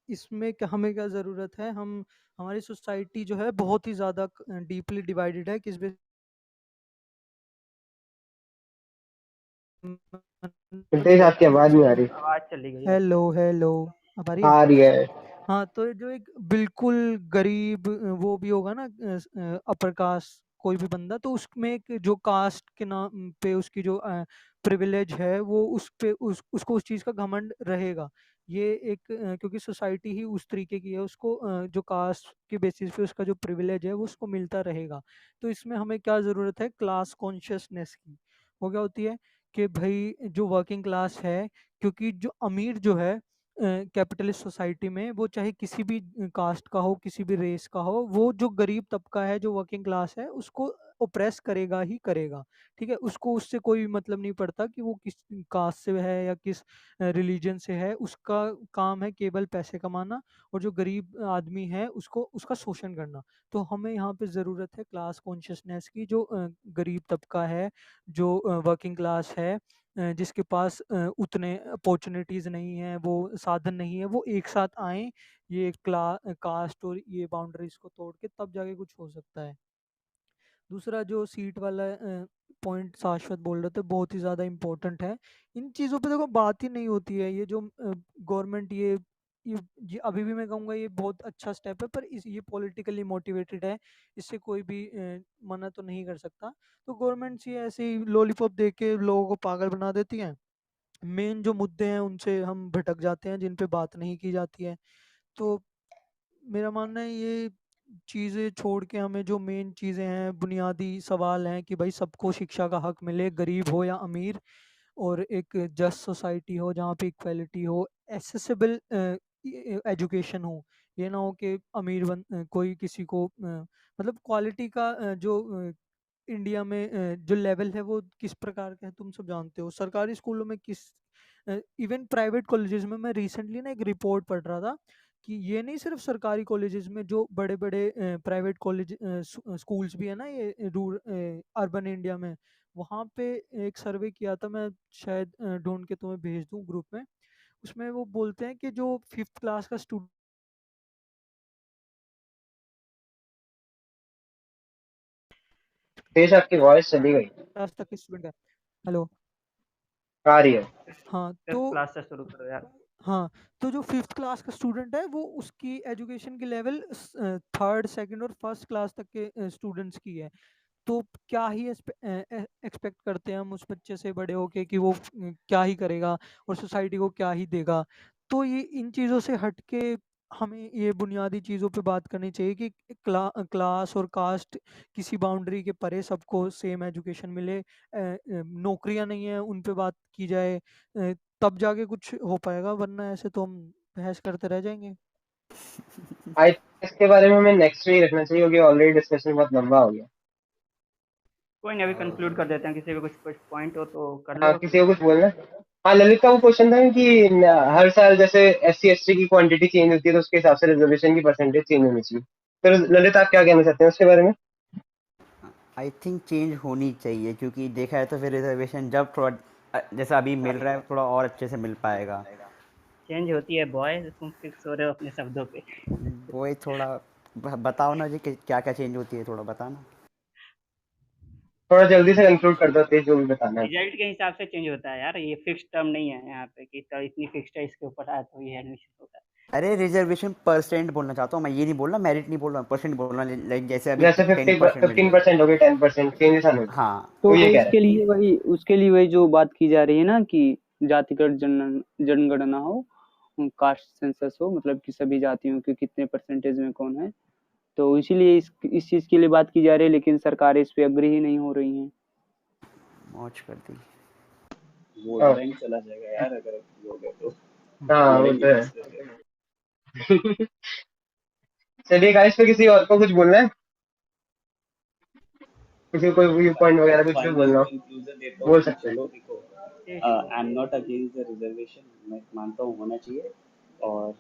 इसमें हमें क्या ज़रूरत है, हम हमारी सोसाइटी जो है बहुत ही ज़्यादा डीपली डिवाइडेड है। किस बेस तेज आपकी आवाज नहीं आ रही। आवाज चली गई है। हेलो हेलो, अब आ रही है? आ रही है। हाँ, तो जो एक बिल्कुल गरीब वो भी होगा ना, अपर कास्ट कोई भी बंदा, तो उसमें एक जो कास्ट के नाम पे उसकी जो प्रिविलेज है, वो उस पे उसको उस चीज़ का घमंड रहेगा। ये एक क्योंकि सोसाइटी ही उस तरीके की है, उसको जो कास्ट के बेसिस पे उसका जो प्रिविलेज है वो उसको मिलता रहेगा। तो इसमें हमें क्या ज़रूरत है, क्लास कॉन्शियसनेस की। वो क्या होती है कि भाई जो वर्किंग क्लास है, क्योंकि जो अमीर जो है कैपिटलिस्ट सोसाइटी में, वो चाहे किसी भी कास्ट का हो, किसी भी रेस का हो, वो जो गरीब तबका है, जो वर्किंग क्लास है, उसको ओप्रेस करेगा ही करेगा। ठीक है, उसको उससे कोई मतलब नहीं पड़ता कि वो किस कास्ट से है या किस रिलीजन से है, उसका काम है केवल पैसे कमाना, और जो गरीब आदमी है उसको उसका शोषण करना। तो हमें यहाँ पे ज़रूरत है क्लास कॉन्शियसनेस की। जो गरीब तबका है, जो वर्किंग क्लास है, जिसके पास उतने अपॉर्चुनिटीज़ नहीं हैं, वो साधन नहीं है, वो एक साथ आएँ, ये कास्ट और ये बाउंड्रीज़ को तोड़ के तब जाके कुछ हो सकता है। दूसरा जो सीट वाला पॉइंट शाश्वत बोल रहे थे, बहुत ही ज़्यादा इम्पोर्टेंट है। इन चीज़ों पे देखो बात ही नहीं होती है। ये जो गवर्नमेंट ये अभी भी मैं कहूँगा ये बहुत अच्छा स्टेप है, पर ये पॉलिटिकली मोटिवेटेड है, इससे कोई भी मना तो नहीं कर सकता। तो गवर्नमेंट्स ये ऐसे ही लॉलीपॉप दे के लोगों को पागल बना देती हैं। मेन जो मुद्दे हैं उनसे हम भटक जाते हैं, जिन पे बात नहीं की जाती है। तो मेरा मानना है ये चीज़ें छोड़ के हमें जो मेन चीज़ें हैं, बुनियादी सवाल हैं कि भाई सबको शिक्षा का हक मिले, गरीब हो या अमीर, और एक जस्ट सोसाइटी हो जहाँ पे इक्वालिटी हो, एसेसिबल एजुकेशन हो। ये ना हो कि कोई किसी को मतलब क्वालिटी का जो इंडिया में जो लेवल है वो किस प्रकार का है, तुम सब जानते हो। सरकारी स्कूलों में किस इवन प्राइवेट कॉलेजेस में, मैं रिसेंटली ना एक रिपोर्ट पढ़ रहा था कि ये नहीं सिर्फ सरकारी कॉलेजेस में, जो बड़े बड़े प्राइवेट कॉलेज स्कूल्स भी है ना, ये अर्बन इंडिया में, वहाँ पे एक सर्वे किया था, मैं शायद ढूंढ के तुम्हें भेज दूँ ग्रुप में। उसमें वो बोलते हैं कि जो 5th क्लास का स्टूडेंट तेज आपकी वॉइस चली गई। क्लास तक के स्टूडेंट है। हेलो। आ रही है। हाँ फिफ्थ तो क्लास से शुरू करो यार। हाँ, तो जो 5th क्लास का स्टूडेंट है, वो उसकी एजुकेशन की लेवल 3rd, 2nd और 1st क्लास तक के स्टूडेंट्स की है। तो क्या ही एक्सपेक्ट करते हैं हम उस बच्चे से बड़े होके कि वो क्या ही करेगा और सोसाइटी को क्या ही देगा। तो ये इन चीज़ों से हट के हमें ये बुनियादी चीज़ों पे बात करनी चाहिए कि क्लास और कास्ट किसी बाउंड्री के परे सबको सेम एजुकेशन मिले। नौकरियां नहीं है उन पे बात की जाए, तब जाके कुछ हो पाएगा, वरना ऐसे तो हम बहस करते रह जाएंगे। आई इसके बारे में हमें नेक्स्ट वीक रखना चाहिए क्योंकि ऑलरेडी डिस्कशन बहुत लंबा हो गया। कोई नहीं, अभी कंक्लूड कर देते हैं, किसी को कुछ पॉइंट हो तो कर हाँ लो। किसी को कुछ बोलना है? हाँ ललित का वो क्वेश्चन था कि हर साल जैसे SC ST की क्वांटिटी चेंज होती है तो उसके हिसाब से रिजर्वेशन की परसेंटेज चेंज होनी चाहिए। तो ललित आप क्या कहना चाहते हैं उसके बारे में? आई थिंक चेंज होनी चाहिए, क्योंकि देखा है तो फिर रिजर्वेशन जब थोड़ा जैसा अभी मिल रहा है थोड़ा और अच्छे से मिल पाएगा। चेंज होती है बॉय, तुम फिक्स हो रहे हो अपने शब्दों पे। वही थोड़ा बताओ ना जी कि क्या क्या चेंज होती है, थोड़ा बताना। थोड़ा जल्दी से कंक्लूड कर दो तेज, जो भी बताना है। रिजल्ट के हिसाब से चेंज होता है यार, ये फिक्स टर्म नहीं है यहाँ पे कि तो इतनी फिक्स है इसके ऊपर आया तो ये एडमिशन होता है। अरे रिजर्वेशन परसेंट बोलना चाहता हूँ मैं, ये नहीं बोल रहा, मेरिट नहीं बोल रहा, परसेंट बोल रहा, लाइक जैसे अभी जैसे 10% मिल रहा है। 15% हो गए, 10% चेंजेस आने लगे। हाँ तो वो ये कह रहा उसके लिए वही जो बात की जा रही है ना कि जातिगत जनगणना हो, कास्ट सेंसस हो, मतलब कि सभी जातियों के कितने परसेंटेज में कौन है, तो इसीलिए इस चीज के लिए बात की जा रही है, लेकिन सरकारें इस पे अग्री ही नहीं हो रही हैं। मौज कर दी। वोट है। बैंक चला जाएगा यार अगर लोग है तो हाँ वो लड़ेंगे तो है। किससे फिर? चलिए गाइस, पे किसी और को कुछ बोलना है, किसी को कोई व्यू पॉइंट वगैरह कुछ भी फाइनल बोलना हो कंक्लूजन देता हूँ बोल कि सकते हैं। चलो देखो, I am not against the reservation, मैं मानता हूँ होना चाहिए। और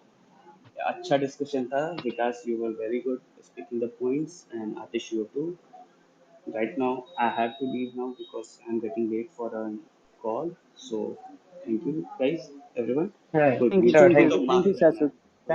अच्छा डिस्कशन था Vikas, you were very good speaking the points, and Atish you too. Right now I have to leave now because I'm getting late for a call, so thank you guys, everyone. हाँ कोई थैंक यू पूछो sure, thank तो you thank you. Thank you माफ करना। शाश्वत।